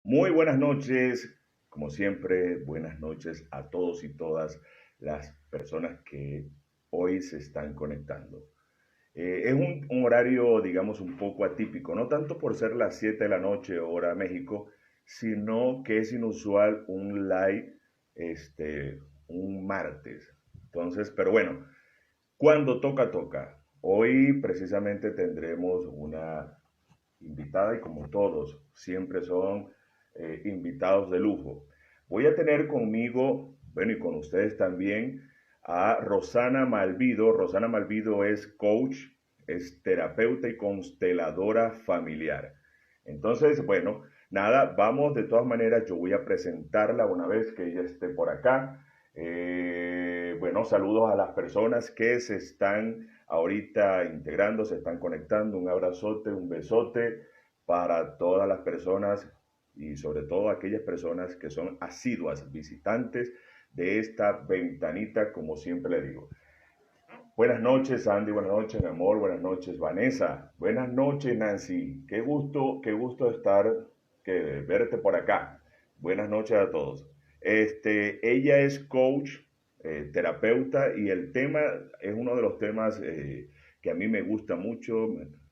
Muy buenas noches, como siempre, buenas noches a todos y todas las personas que hoy se están conectando. Es un horario, digamos, un poco atípico, no tanto por ser las 7 de la noche, hora México, sino que es inusual un live, un martes. Entonces, pero bueno, cuando toca, toca. Hoy precisamente tendremos una invitada y como todos, siempre son invitados de lujo. Voy a tener conmigo, bueno, y con ustedes también, a Rosana Malvido. Rosana Malvido es coach, es terapeuta y consteladora familiar. Entonces, bueno, nada, vamos de todas maneras, yo voy a presentarla una vez que ella esté por acá. Bueno, saludos a las personas que se están ahorita integrando, se están conectando. Un abrazote, un besote para todas las personas y sobre todo aquellas personas que son asiduas visitantes de esta ventanita, como siempre le digo. Buenas noches, Andy, buenas noches, mi amor, buenas noches, Vanessa, buenas noches, Nancy, qué gusto estar, que verte por acá. Buenas noches a todos. Ella es coach, terapeuta, y el tema es uno de los temas que a mí me gusta mucho.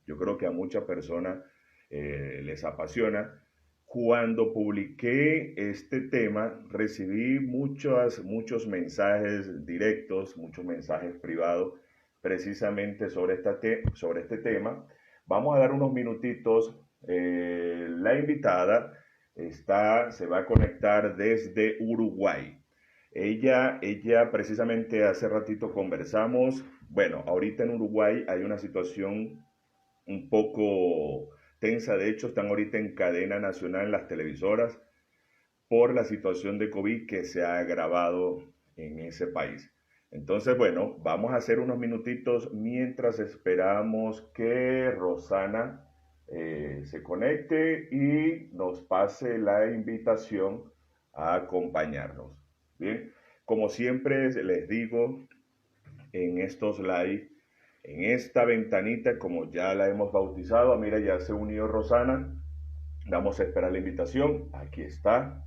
Yo creo que a muchas personas les apasiona. Cuando publiqué este tema, recibí muchos mensajes directos, muchos mensajes privados, precisamente sobre este tema. Vamos a dar unos minutitos. La invitada se va a conectar desde Uruguay. Ella precisamente hace ratito conversamos. Bueno, ahorita en Uruguay hay una situación un poco tensa. De hecho, están ahorita en cadena nacional las televisoras por la situación de COVID que se ha agravado en ese país. Entonces, bueno, vamos a hacer unos minutitos mientras esperamos que Rosana se conecte y nos pase la invitación a acompañarnos. Bien, como siempre les digo en estos live, en esta ventanita, como ya la hemos bautizado, mira, ya se unió Rosana. Vamos a esperar la invitación. Aquí está.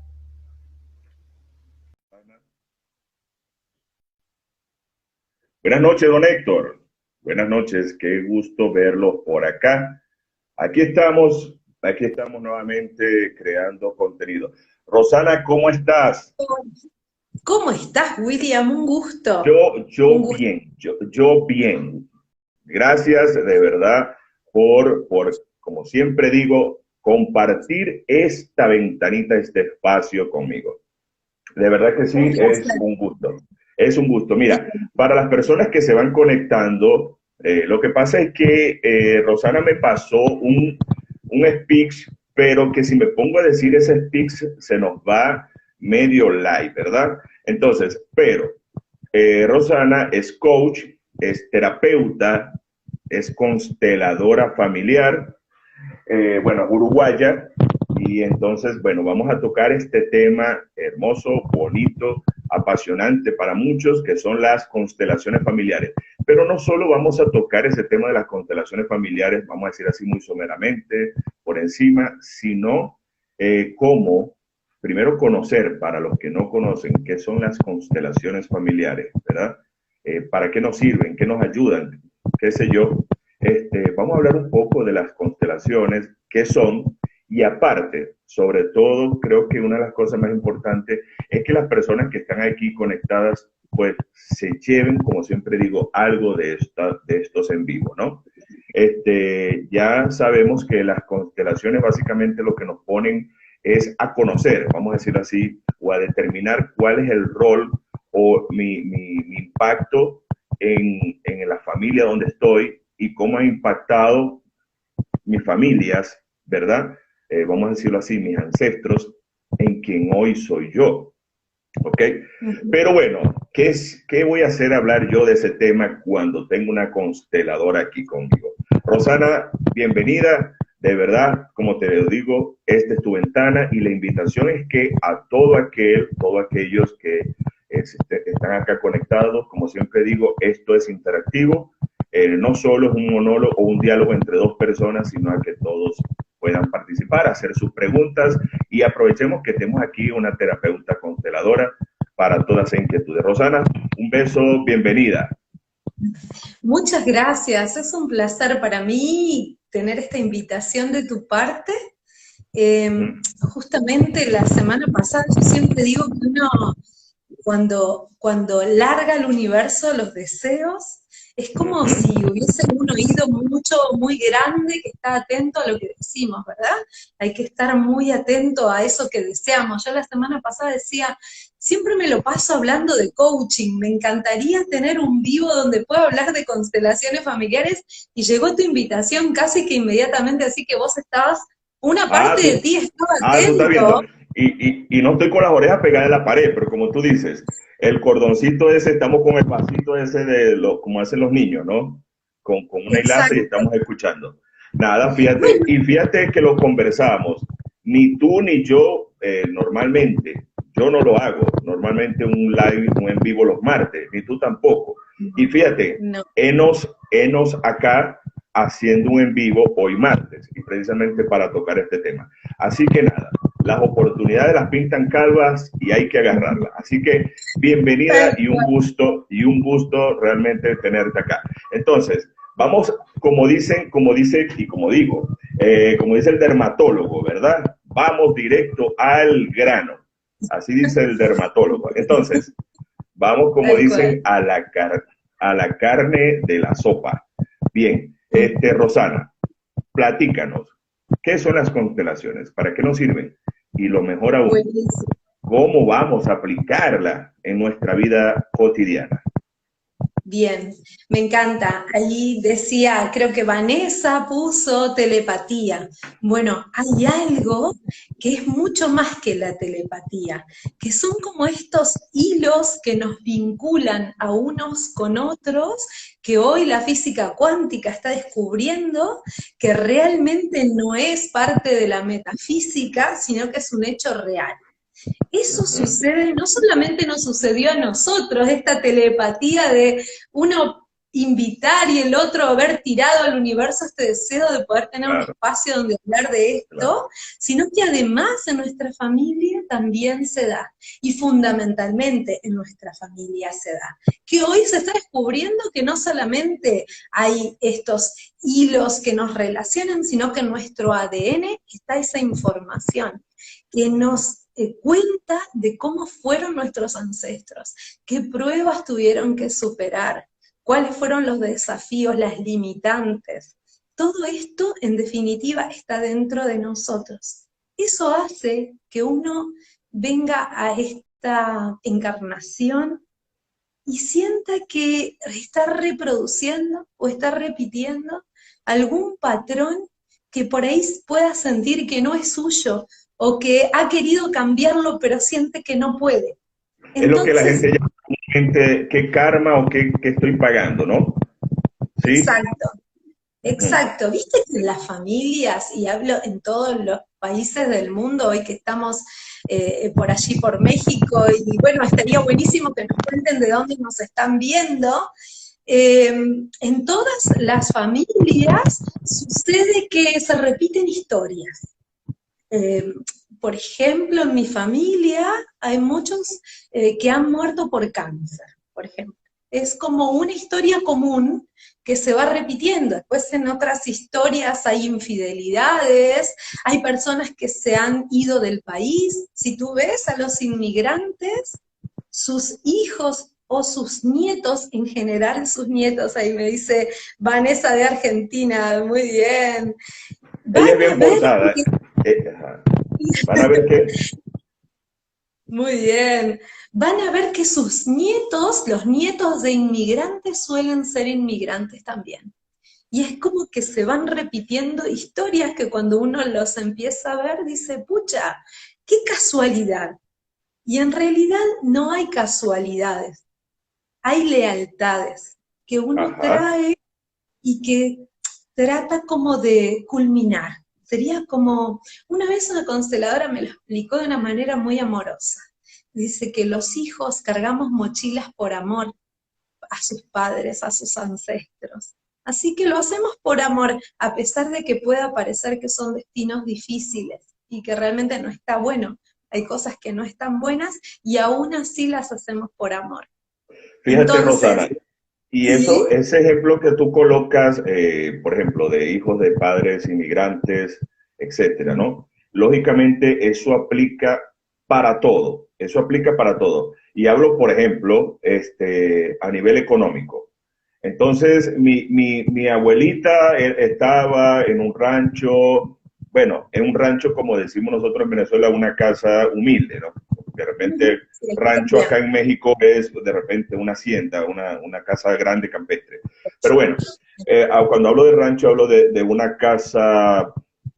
Buenas noches, don Héctor. Buenas noches, qué gusto verlo por acá. Aquí estamos nuevamente creando contenido. Rosana, ¿cómo estás? ¿Cómo estás, William? Un gusto. Un Yo gusto. bien, yo bien. Gracias de verdad como siempre digo, compartir esta ventanita, este espacio conmigo. De verdad que Un sí, es placer. un gusto. Es un gusto. Mira, para las personas que se van conectando, lo que pasa es que Rosana me pasó un speech, pero que si me pongo a decir ese speech se nos va medio live, ¿verdad? Entonces, pero Rosana es coach, es terapeuta, es consteladora familiar, bueno, uruguaya, y entonces, bueno, vamos a tocar este tema hermoso, bonito, apasionante para muchos, que son las constelaciones familiares. Pero no solo vamos a tocar ese tema de las constelaciones familiares, vamos a decir así muy someramente, por encima, sino cómo, primero conocer, para los que no conocen, qué son las constelaciones familiares, ¿verdad? ¿Para qué nos sirven? ¿Qué nos ayudan? ¿Qué sé yo? Vamos a hablar un poco de las constelaciones, qué son, y aparte, sobre todo, creo que una de las cosas más importantes es que las personas que están aquí conectadas, pues se lleven, como siempre digo, algo de estos en vivo, ¿no? Ya sabemos que las constelaciones básicamente lo que nos ponen es a conocer, vamos a decir así, o a determinar cuál es el rol o mi impacto en la familia donde estoy y cómo ha impactado mis familias, ¿verdad? Vamos a decirlo así, mis ancestros, en quien hoy soy yo. ¿Ok? Pero bueno, ¿qué voy a hacer hablar yo de ese tema cuando tengo una consteladora aquí conmigo? Rosana, bienvenida. De verdad, como te lo digo, esta es tu ventana y la invitación es que a todos aquellos que están acá conectados, como siempre digo, esto es interactivo. No solo es un monólogo o un diálogo entre dos personas, sino a que todos puedan participar, hacer sus preguntas y aprovechemos que tenemos aquí una terapeuta consteladora para todas esas inquietudes. Rosana, un beso, bienvenida. Muchas gracias, es un placer para mí tener esta invitación de tu parte. Justamente la semana pasada yo siempre digo que uno cuando larga al universo los deseos, es como si hubiese un oído mucho, muy grande que está atento a lo que decimos, ¿verdad? Hay que estar muy atento a eso que deseamos. Yo la semana pasada decía, siempre me lo paso hablando de coaching, me encantaría tener un vivo donde pueda hablar de constelaciones familiares, y llegó tu invitación casi que inmediatamente, así que vos estabas, una Ah, parte de tú, ti estaba tú estás viendo. atento. Y no estoy con las orejas pegadas en la pared, pero como tú dices, el cordoncito ese, estamos con el vasito ese como hacen los niños, ¿no? Con una hilaza y Exacto. estamos escuchando. Nada, fíjate, Bueno, y fíjate que lo conversábamos. Ni tú ni yo, normalmente, yo no lo hago, normalmente un live, un en vivo los martes, ni tú tampoco. Y fíjate, no. enos acá haciendo un en vivo hoy martes, y precisamente para tocar este tema. Así que nada, las oportunidades las pintan calvas y hay que agarrarlas. Así que bienvenida Tal y un gusto realmente tenerte acá. Entonces, vamos, como dice y como digo, como dice el dermatólogo, ¿verdad? Vamos directo al grano. Así dice el dermatólogo. Entonces, vamos, como cual. dicen, a la carne de la sopa. Bien, Rosana, platícanos, ¿qué son las constelaciones? ¿Para qué nos sirven? Y lo mejor aún, Buenísimo. ¿cómo vamos a aplicarla en nuestra vida cotidiana? Bien, me encanta. Allí decía, creo que Vanessa puso telepatía. Bueno, hay algo que es mucho más que la telepatía, que son como estos hilos que nos vinculan a unos con otros, que hoy la física cuántica está descubriendo que realmente no es parte de la metafísica, sino que es un hecho real. Eso Ujú. sucede, no solamente nos sucedió a nosotros, esta telepatía de uno invitar y el otro haber tirado al universo este deseo de poder tener un Claro, espacio donde hablar de claro. esto, sino que además en nuestra familia también se da, y fundamentalmente en nuestra familia se da, que hoy se está descubriendo que no solamente hay estos hilos que nos relacionan, sino que en nuestro ADN está esa información que nos cuenta de cómo fueron nuestros ancestros, qué pruebas tuvieron que superar, cuáles fueron los desafíos, las limitantes. Todo esto, en definitiva, está dentro de nosotros. Eso hace que uno venga a esta encarnación y sienta que está reproduciendo o está repitiendo algún patrón que por ahí pueda sentir que no es suyo o que ha querido cambiarlo pero siente que no puede. Es lo que la Entonces, gente llama gente, qué karma o qué estoy pagando, ¿no? ¿Sí? exacto, Ujú. exacto. Viste que en las familias, y hablo en todos los países del mundo, hoy que estamos por allí, por México, y bueno, estaría buenísimo que nos cuenten de dónde nos están viendo. En todas las familias sucede que se repiten historias. Eh, por ejemplo, en mi familia hay muchos que han muerto por cáncer, por ejemplo. Es como una historia común que se va repitiendo. Después en otras historias hay infidelidades, hay personas que se han ido del país. Si tú ves a los inmigrantes, sus hijos o sus nietos, en general sus nietos, ahí me dice Vanessa de Argentina, muy bien, Ella es van a bien ver posada. que Ajá. Van a ver qué. muy bien. Van a ver que sus nietos, los nietos de inmigrantes, suelen ser inmigrantes también. Y es como que se van repitiendo historias que cuando uno los empieza a ver dice, pucha, qué casualidad. Y en realidad no hay casualidades, hay lealtades que uno Ajá. trae y que trata como de culminar. Sería como, una vez una consteladora me lo explicó de una manera muy amorosa. Dice que los hijos cargamos mochilas por amor a sus padres, a sus ancestros. Así que lo hacemos por amor, a pesar de que pueda parecer que son destinos difíciles y que realmente no está bueno. Hay cosas que no están buenas y aún así las hacemos por amor. Fíjate, Rosana, Entonces, y eso, sí, ese ejemplo que tú colocas, por ejemplo, de hijos de padres inmigrantes, etcétera, ¿no? Lógicamente, eso aplica para todo, eso aplica para todo. Y hablo, por ejemplo, a nivel económico. Entonces, mi abuelita estaba en un rancho, bueno, en un rancho, como decimos nosotros en Venezuela, una casa humilde, ¿no? De repente, sí, aquí rancho también. acá en México es de repente una hacienda, una casa grande campestre. Pero bueno, cuando hablo de rancho, hablo de una casa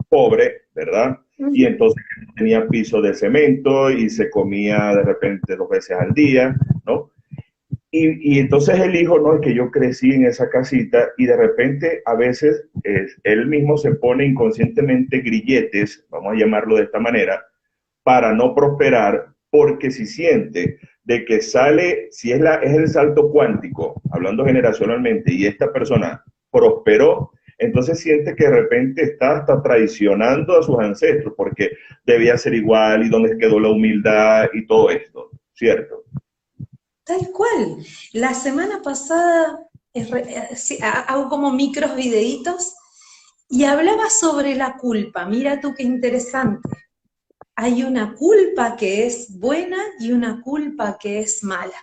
pobre, ¿verdad? Y Ujú. entonces tenía piso de cemento y se comía de repente 2 veces al día, ¿no? Y entonces el hijo, no, es que yo crecí en esa casita y de repente a veces él mismo se pone inconscientemente grilletes, vamos a llamarlo de esta manera, para no prosperar, porque si siente de que sale, si es el salto cuántico, hablando generacionalmente, y esta persona prosperó, entonces siente que de repente está hasta traicionando a sus ancestros, porque debía ser igual y dónde quedó la humildad y todo esto, ¿cierto? Tal cual. La semana pasada sí, hago como micros videitos y hablaba sobre la culpa. Mira tú qué interesante. Hay una culpa que es buena y una culpa que es mala.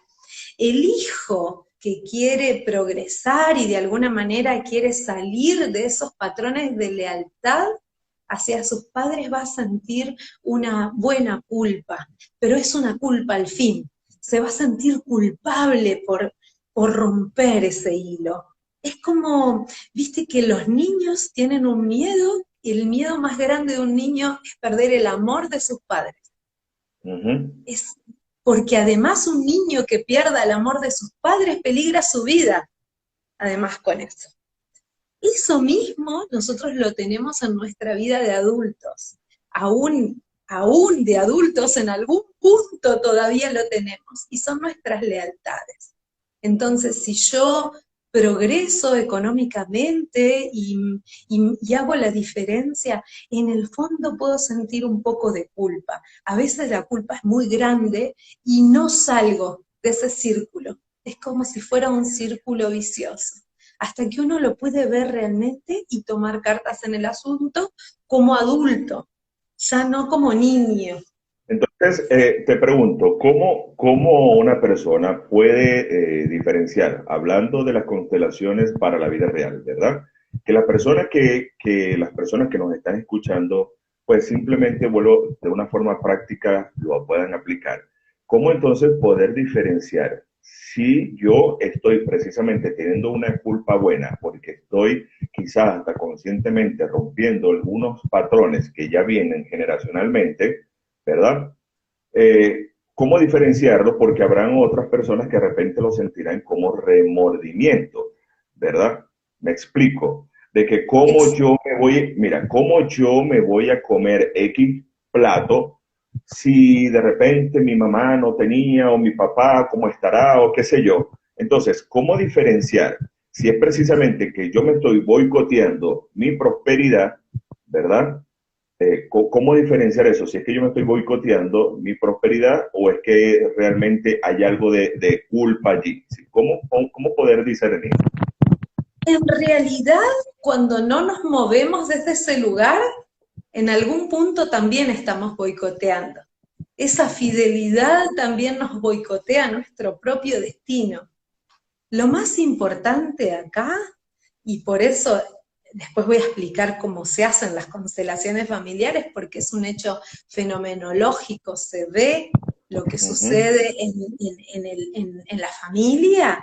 El hijo que quiere progresar y de alguna manera quiere salir de esos patrones de lealtad hacia sus padres va a sentir una buena culpa, pero es una culpa al fin. Se va a sentir culpable por romper ese hilo. Es como, viste que los niños tienen un miedo y el miedo más grande de un niño es perder el amor de sus padres. Uh -huh. Es porque además un niño que pierda el amor de sus padres peligra su vida, además con eso. Eso mismo nosotros lo tenemos en nuestra vida de adultos. Aún de adultos en algún punto todavía lo tenemos y son nuestras lealtades. Entonces, si yo progreso económicamente y hago la diferencia, en el fondo puedo sentir un poco de culpa. A veces la culpa es muy grande y no salgo de ese círculo. Es como si fuera un círculo vicioso hasta que uno lo puede ver realmente y tomar cartas en el asunto como adulto, ya no como niño. Entonces, te pregunto, ¿cómo una persona puede diferenciar, hablando de las constelaciones para la vida real, ¿verdad? Que las personas que nos están escuchando, pues simplemente, vuelvo, de una forma práctica lo puedan aplicar. ¿Cómo entonces poder diferenciar si yo estoy precisamente teniendo una culpa buena, porque estoy quizás hasta conscientemente rompiendo algunos patrones que ya vienen generacionalmente, ¿verdad? ¿Cómo diferenciarlo? Porque habrán otras personas que de repente lo sentirán como remordimiento, ¿verdad? Me explico. De que cómo Ex yo me voy, mira, cómo yo me voy a comer X plato si de repente mi mamá no tenía o mi papá cómo estará o qué sé yo. Entonces, ¿cómo diferenciar si es precisamente que yo me estoy boicoteando mi prosperidad, ¿verdad? ¿Cómo diferenciar eso? Si es que yo me estoy boicoteando mi prosperidad o es que realmente hay algo de culpa allí. ¿Sí? ¿Cómo poder discernir? En realidad, cuando no nos movemos desde ese lugar, en algún punto también estamos boicoteando. Esa fidelidad también nos boicotea nuestro propio destino. Lo más importante acá, y por eso después voy a explicar cómo se hacen las constelaciones familiares, porque es un hecho fenomenológico, se ve lo que Uh -huh. sucede en la familia,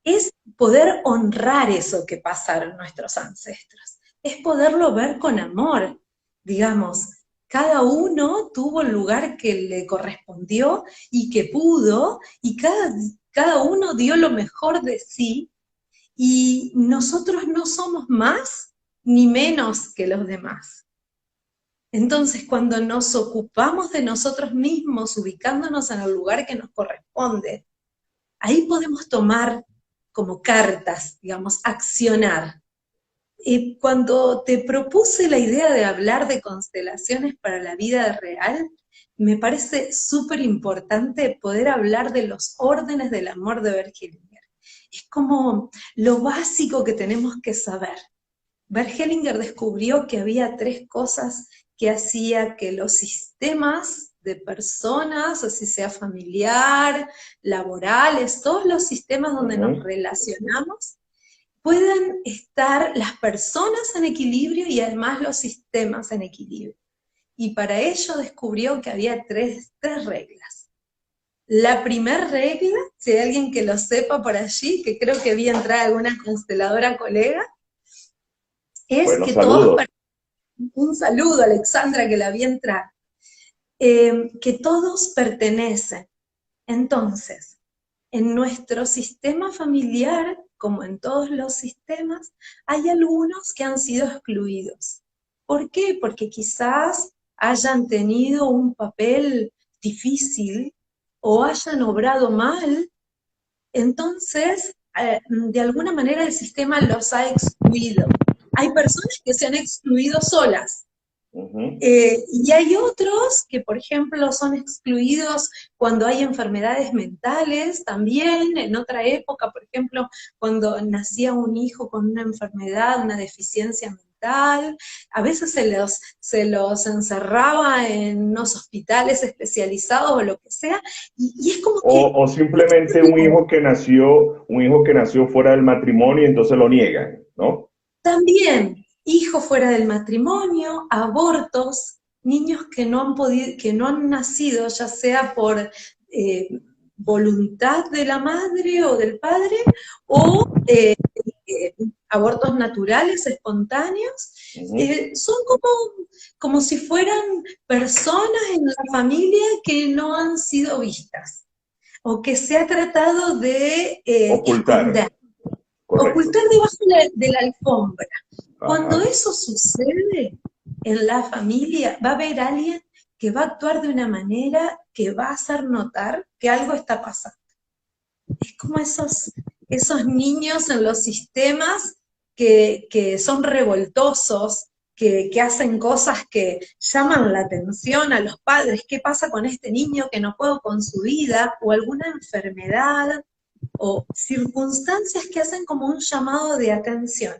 es poder honrar eso que pasaron nuestros ancestros, es poderlo ver con amor, digamos. Cada uno tuvo el lugar que le correspondió y que pudo, y cada uno dio lo mejor de sí, y nosotros no somos más ni menos que los demás. Entonces, cuando nos ocupamos de nosotros mismos, ubicándonos en el lugar que nos corresponde, ahí podemos tomar como cartas, digamos, accionar. Y cuando te propuse la idea de hablar de constelaciones para la vida real, me parece súper importante poder hablar de los órdenes del amor de Bert Hellinger. Es como lo básico que tenemos que saber. Bert Hellinger descubrió que había tres cosas que hacía que los sistemas de personas, así sea familiar, laborales, todos los sistemas donde nos relacionamos, puedan estar las personas en equilibrio y además los sistemas en equilibrio. Y para ello descubrió que había tres reglas. La primera regla, si hay alguien que lo sepa por allí, que creo que vi entrar alguna consteladora colega, es Bueno, que saludos. un saludo a Alexandra que la vi entrar, que todos pertenecen. Entonces, en nuestro sistema familiar, como en todos los sistemas, hay algunos que han sido excluidos. ¿Por qué? Porque quizás hayan tenido un papel difícil o hayan obrado mal, entonces, de alguna manera el sistema los ha excluido. Hay personas que se han excluido solas, y hay otros que, por ejemplo, son excluidos cuando hay enfermedades mentales, también en otra época, por ejemplo, cuando nacía un hijo con una enfermedad, una deficiencia mental, a veces se los encerraba en unos hospitales especializados o lo que sea, y es como que... O simplemente un hijo que nació fuera del matrimonio y entonces lo niegan, ¿no? También hijos fuera del matrimonio, abortos, niños que no han podido, que no han nacido, ya sea por voluntad de la madre o del padre, o abortos naturales, espontáneos, son como si fueran personas en la familia que no han sido vistas, o que se ha tratado de Ocultar, esconder, correcto. ocultar debajo de la alfombra. Cuando Ajá. eso sucede en la familia, va a haber alguien que va a actuar de una manera que va a hacer notar que algo está pasando. Es como esos niños en los sistemas que son revoltosos, que hacen cosas que llaman la atención a los padres. ¿Qué pasa con este niño que no puedo con su vida? O alguna enfermedad, o circunstancias que hacen como un llamado de atención.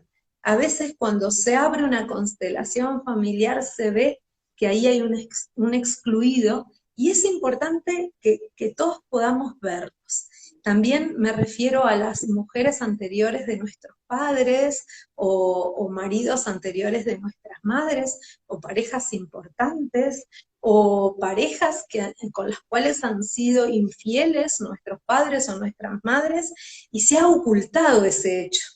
A veces cuando se abre una constelación familiar se ve que ahí hay un excluido, y es importante que todos podamos verlos. También me refiero a las mujeres anteriores de nuestros padres, o maridos anteriores de nuestras madres, o parejas importantes, o parejas con las cuales han sido infieles nuestros padres o nuestras madres, y se ha ocultado ese hecho,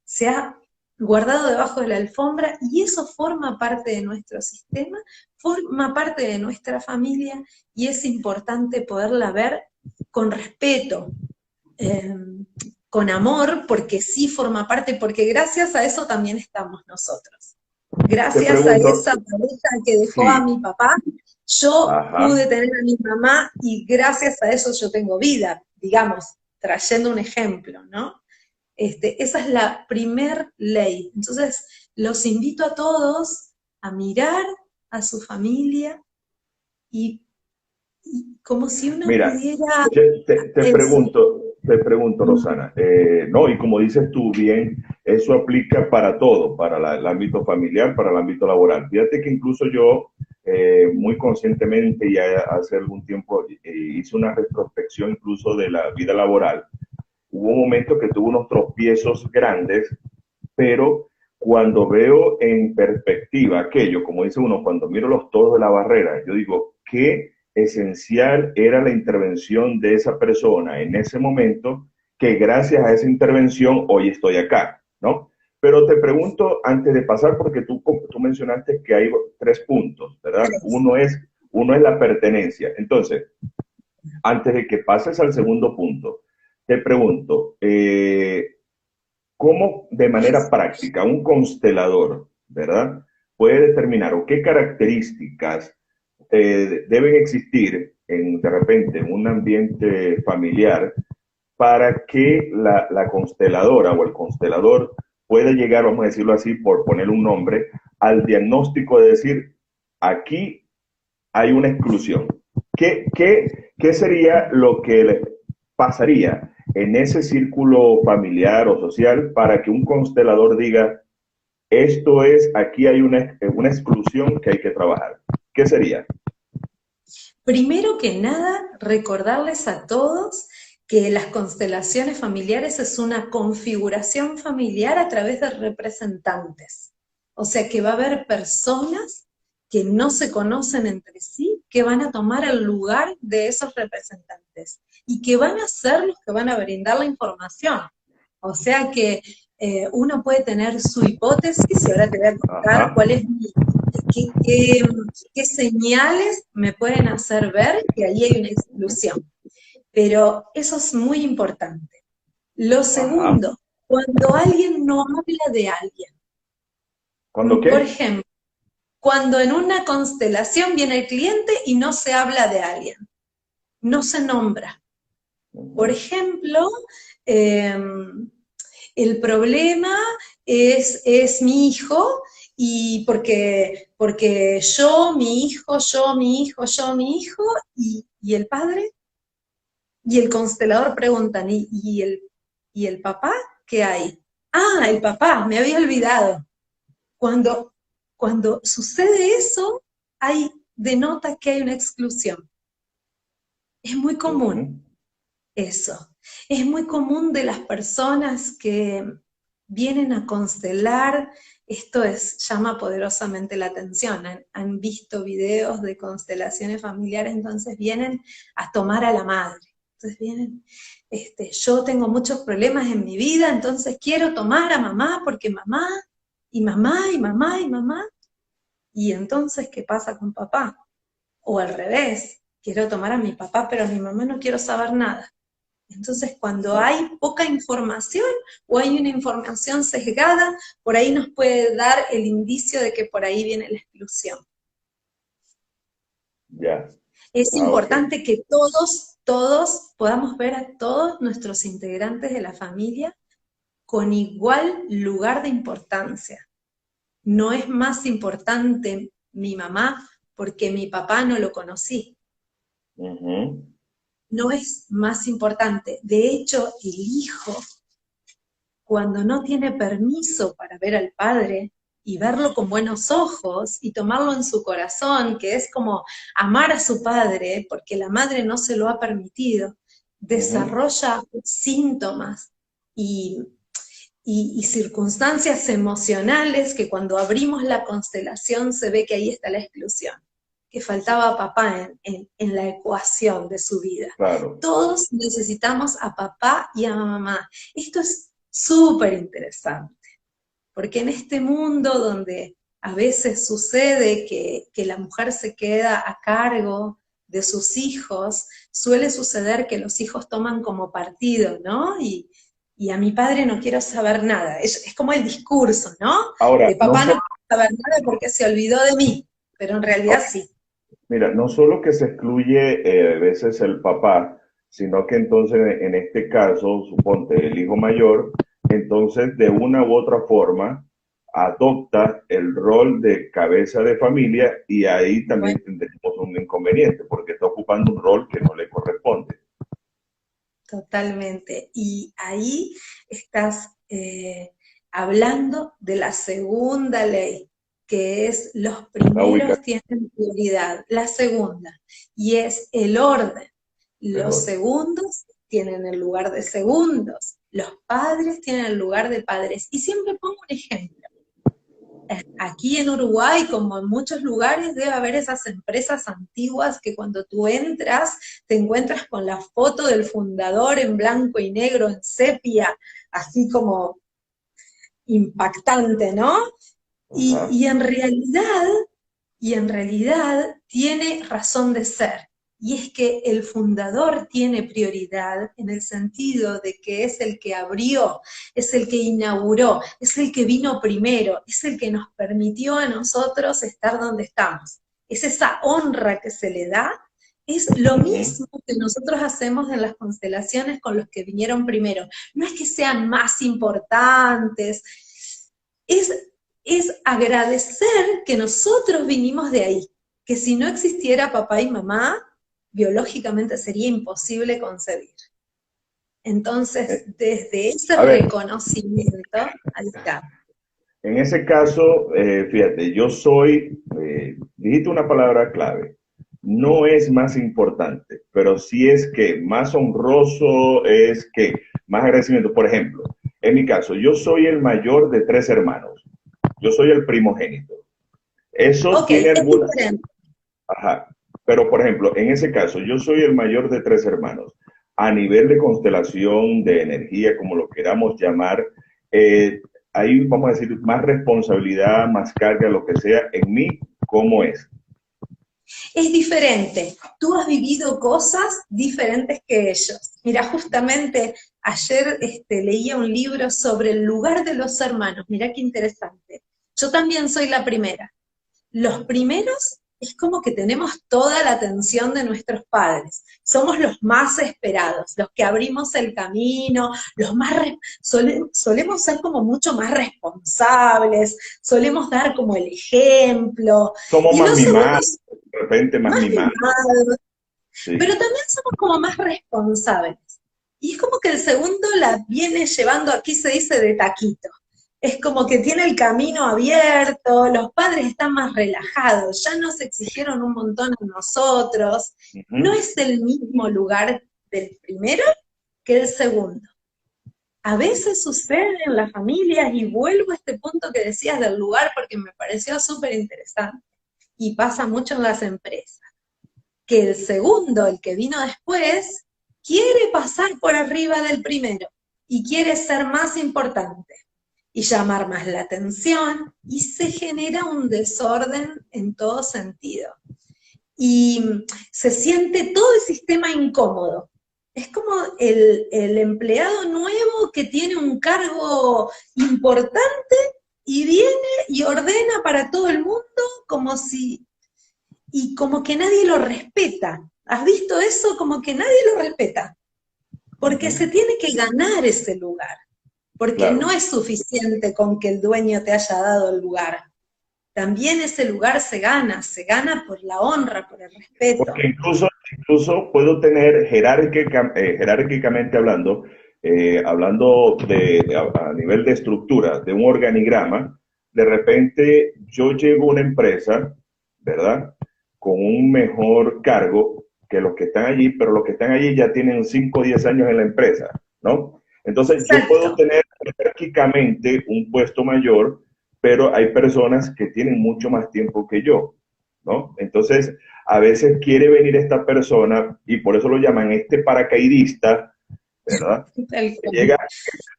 se ha guardado debajo de la alfombra, y eso forma parte de nuestro sistema, forma parte de nuestra familia, y es importante poderla ver con respeto, eh, con amor, porque sí forma parte, porque gracias a eso también estamos nosotros. Te Gracias a pregunto, esa pareja que dejó a sí, mi papá, yo pude ajá, tener a mi mamá, y gracias a eso yo tengo vida, digamos, trayendo un ejemplo, ¿no? Esa es la primer ley. Entonces, los invito a todos a mirar a su familia, y, y como si uno mira, pudiera en su... te pregunto, Rosana, no, y como dices tú bien, eso aplica para todo, para el ámbito familiar, para el ámbito laboral. Fíjate que incluso yo, muy conscientemente, ya hace algún tiempo, hice una retrospección incluso de la vida laboral. Hubo un momento que tuve unos tropiezos grandes, pero cuando veo en perspectiva aquello, como dice uno, cuando miro los toros de la barrera, yo digo, qué esencial era la intervención de esa persona en ese momento, que gracias a esa intervención hoy estoy acá, ¿no? Pero te pregunto, antes de pasar, porque tú mencionaste que hay tres puntos, ¿verdad? Uno es la pertenencia. Entonces, antes de que pases al segundo punto, te pregunto, ¿cómo de manera práctica un constelador, ¿verdad? Puede determinar o qué características deben existir de repente en un ambiente familiar para que la consteladora o el constelador pueda llegar, vamos a decirlo así, por poner un nombre, al diagnóstico de decir, aquí hay una exclusión? ¿Qué sería lo que pasaría en ese círculo familiar o social para que un constelador diga, esto es, aquí hay una exclusión que hay que trabajar? ¿Qué sería? Primero que nada, recordarles a todos que las constelaciones familiares es una configuración familiar a través de representantes. O sea que va a haber personas que no se conocen entre sí, que van a tomar el lugar de esos representantes y que van a ser los que van a brindar la información. O sea que uno puede tener su hipótesis, y ahora te voy a contar Ajá. cuál es qué señales me pueden hacer ver que ahí hay una exclusión. Pero eso es muy importante. Lo Ajá. segundo, cuando alguien no habla de alguien, ¿Cuándo por qué? ejemplo, cuando en una constelación viene el cliente y no se habla de alguien, no se nombra. Por Ujú. ejemplo, eh, el problema es mi hijo, y porque yo, mi hijo, yo, mi hijo, yo, mi hijo, y el padre, y el constelador preguntan, ¿y el papá qué hay? Ah, el papá, me había olvidado. Cuando, cuando sucede eso, denota que hay una exclusión. Es muy común. Ujú. Eso. Es muy común de las personas que vienen a constelar, llama poderosamente la atención. Han visto videos de constelaciones familiares, entonces vienen a tomar a la madre. Entonces vienen, yo tengo muchos problemas en mi vida, entonces quiero tomar a mamá porque mamá, y mamá, y mamá, y mamá. Y entonces, ¿qué pasa con papá? O al revés, quiero tomar a mi papá, pero a mi mamá no quiero saber nada. Entonces, cuando Ujú. hay poca información o hay una información sesgada, por ahí nos puede dar el indicio de que por ahí viene la exclusión. Ya. Es Ah, ok. importante que todos podamos ver a todos nuestros integrantes de la familia con igual lugar de importancia. No es más importante mi mamá porque mi papá no lo conocí. Ujú. No es más importante. De hecho, el hijo, cuando no tiene permiso para ver al padre y verlo con buenos ojos y tomarlo en su corazón, que es como amar a su padre, porque la madre no se lo ha permitido, Ujú. desarrolla síntomas y, y circunstancias emocionales que cuando abrimos la constelación se ve que ahí está la exclusión, que faltaba papá en la ecuación de su vida. Claro. Todos necesitamos a papá y a mamá. Esto es súper interesante, porque en este mundo donde a veces sucede que la mujer se queda a cargo de sus hijos, suele suceder que los hijos toman como partido, ¿no? Y a mi padre no quiero saber nada. Es como el discurso, ¿no? Ahora, De papá no quiero saber nada porque se olvidó de mí, pero en realidad sí. mira, no solo que se excluye a veces el papá, sino que entonces en este caso, suponte el hijo mayor, entonces de una u otra forma adopta el rol de cabeza de familia y ahí Bueno, también tendremos un inconveniente porque está ocupando un rol que no le corresponde. totalmente. Y ahí estás hablando de la segunda ley, que es los La ubica primeros tienen prioridad, la segunda, y es el orden. Los mejor. segundos tienen el lugar de segundos, los padres tienen el lugar de padres. Y siempre pongo un ejemplo. Aquí en Uruguay, como en muchos lugares, debe haber esas empresas antiguas que cuando tú entras te encuentras con la foto del fundador en blanco y negro, en sepia, así como impactante, ¿no? Y, Ajá. y en realidad, y en realidad tiene razón de ser. Y es que el fundador tiene prioridad en el sentido de que es el que abrió, es el que inauguró, es el que vino primero, es el que nos permitió a nosotros estar donde estamos. Es esa honra que se le da Es lo Ujú. mismo que nosotros hacemos en las constelaciones con los que vinieron primero. No es que sean más importantes, es, es agradecer que nosotros vinimos de ahí, que si no existiera papá y mamá, biológicamente sería imposible concebir. Entonces, Eh, desde ese A ver, reconocimiento, ahí está. en ese caso, fíjate, yo soy, dijiste una palabra clave, no es más importante, pero sí es que más honroso es que más agradecimiento. Por ejemplo, en mi caso, yo soy el mayor de tres hermanos, yo soy el primogénito. Eso Ok, tiene es alguna, diferente. ajá, pero por ejemplo, en ese caso, yo soy el mayor de tres hermanos. A nivel de constelación, de energía, como lo queramos llamar, eh, hay, vamos a decir, más responsabilidad, más carga, lo que sea, en mí, ¿cómo es? Es diferente. Tú has vivido cosas diferentes que ellos. Mira, justamente ayer leía un libro sobre el lugar de los hermanos. Mira qué interesante. Yo también soy la primera. Los primeros es como que tenemos toda la atención de nuestros padres. Somos los más esperados, los que abrimos el camino, los más solemos ser como mucho más responsables, solemos dar como el ejemplo. Somos Y más los mimados, segundos de repente más más mimados, mimados, pero sí. también somos como más responsables. Y es como que el segundo la viene llevando, aquí se dice de taquito. Es como que tiene el camino abierto, los padres están más relajados, ya nos exigieron un montón a nosotros. No Ujú. es el mismo lugar del primero que el segundo. A veces sucede en las familias, y vuelvo a este punto que decías del lugar porque me pareció súper interesante, y pasa mucho en las empresas que el segundo, el que vino después, quiere pasar por arriba del primero y quiere ser más importante y llamar más la atención, y se genera un desorden en todo sentido. Y se siente todo el sistema incómodo. Es como el empleado nuevo que tiene un cargo importante y viene y ordena para todo el mundo como si y como que nadie lo respeta. ¿Has visto eso? Como que nadie lo respeta, porque se Ujú. tiene que ganar ese lugar, porque no Claro. es suficiente con que el dueño te haya dado el lugar. También ese lugar se gana por la honra, por el respeto. Porque incluso puedo tener jerárquicamente hablando, hablando a nivel de estructura, de un organigrama, de repente yo llego a una empresa, ¿verdad? Con un mejor cargo que los que están allí, pero los que están allí ya tienen 5 o 10 años en la empresa, ¿no? Entonces yo puedo Exacto. tener jerárquicamente un puesto mayor, pero hay personas que tienen mucho más tiempo que yo, ¿no? Entonces, a veces quiere venir esta persona y por eso lo llaman este paracaidista, ¿verdad? Tal Que cual. llega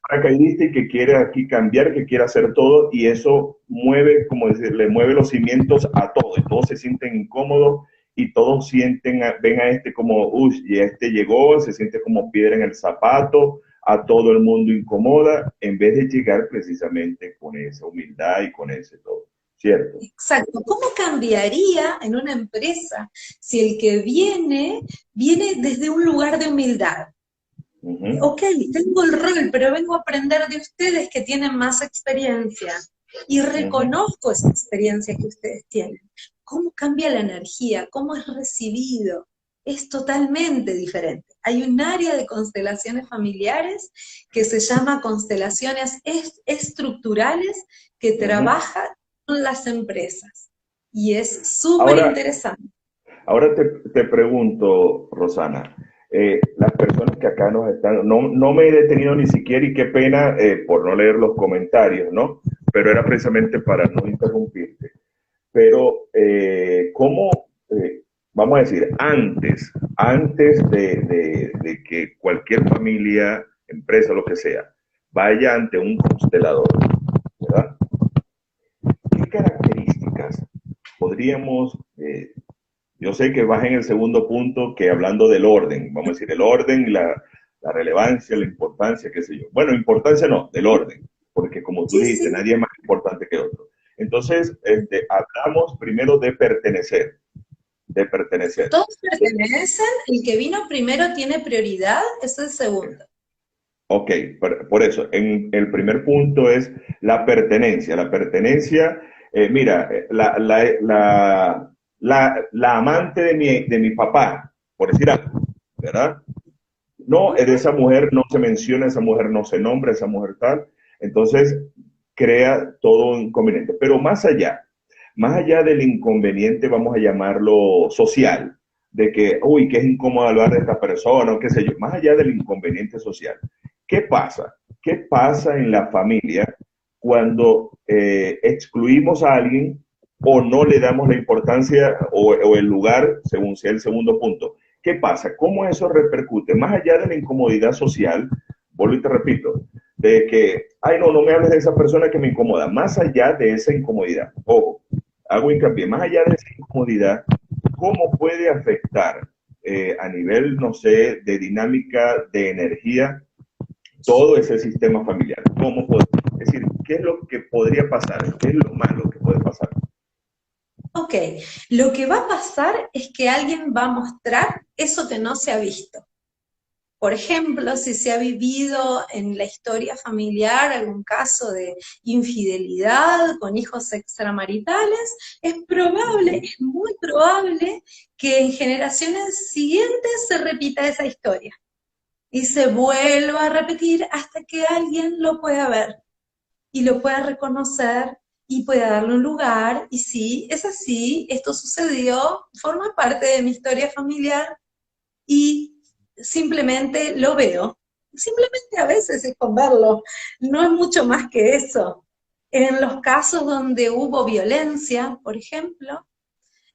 paracaidista y que quiere aquí cambiar, que quiere hacer todo y eso mueve, como decir, le mueve los cimientos a todo y todos se sienten incómodos y todos sienten, ven a este como, uy, y este llegó, se siente como piedra en el zapato, a todo el mundo incomoda, en vez de llegar precisamente con esa humildad y con ese todo, ¿cierto? Exacto. ¿Cómo cambiaría en una empresa si el que viene desde un lugar de humildad? Uh -huh. Ok, tengo el rol, pero vengo a aprender de ustedes que tienen más experiencia y Uh -huh. reconozco esa experiencia que ustedes tienen. ¿Cómo cambia la energía? ¿Cómo es recibido? Es totalmente diferente. Hay un área de constelaciones familiares que se llama constelaciones estructurales que Uh -huh. trabaja con las empresas. Y es súper Ahora, interesante. ahora te pregunto, Rosana, las personas que acá nos están, no me he detenido ni siquiera y qué pena por no leer los comentarios, ¿no? Pero era precisamente para no interrumpirte. Pero, ¿cómo, vamos a decir, antes de que cualquier familia, empresa, lo que sea, vaya ante un constelador, ¿verdad? ¿Qué características podríamos yo sé que vas en el segundo punto, que hablando del orden, vamos a decir, el orden, la relevancia, la importancia, qué sé yo. Bueno, importancia no, del orden, porque como tú Sí, dijiste, sí, nadie es más importante que otro. Entonces, hablamos primero de pertenecer, de pertenecer. Todos pertenecen, el que vino primero tiene prioridad, es el segundo. Ok, por eso, en el primer punto es la pertenencia. La pertenencia, mira, la amante de mi papá, por decir algo, ¿verdad? No, de esa mujer no se menciona, esa mujer no se nombra, esa mujer tal. Entonces, crea todo un inconveniente. Pero más allá del inconveniente, vamos a llamarlo social, de que, uy, que es incómodo hablar de esta persona, o qué sé yo, más allá del inconveniente social. ¿Qué pasa? ¿Qué pasa en la familia cuando excluimos a alguien o no le damos la importancia o el lugar, según sea el segundo punto? ¿Qué pasa? ¿Cómo eso repercute? Más allá de la incomodidad social, vuelvo y te repito, de que, ay, no, no me hables de esa persona que me incomoda. Más allá de esa incomodidad, ojo, hago hincapié, más allá de esa incomodidad, ¿cómo puede afectar a nivel, no sé, de dinámica, de energía, todo ese sistema familiar? Es decir, ¿qué es lo que podría pasar? ¿Qué es lo malo que puede pasar? Ok, lo que va a pasar es que alguien va a mostrar eso que no se ha visto. Por ejemplo, si se ha vivido en la historia familiar algún caso de infidelidad con hijos extramaritales, es probable, es muy probable que en generaciones siguientes se repita esa historia y se vuelva a repetir hasta que alguien lo pueda ver y lo pueda reconocer y pueda darle un lugar. Y sí, es así, esto sucedió, forma parte de mi historia familiar y simplemente lo veo. Simplemente a veces es con verlo, no es mucho más que eso. En los casos donde hubo violencia, por ejemplo,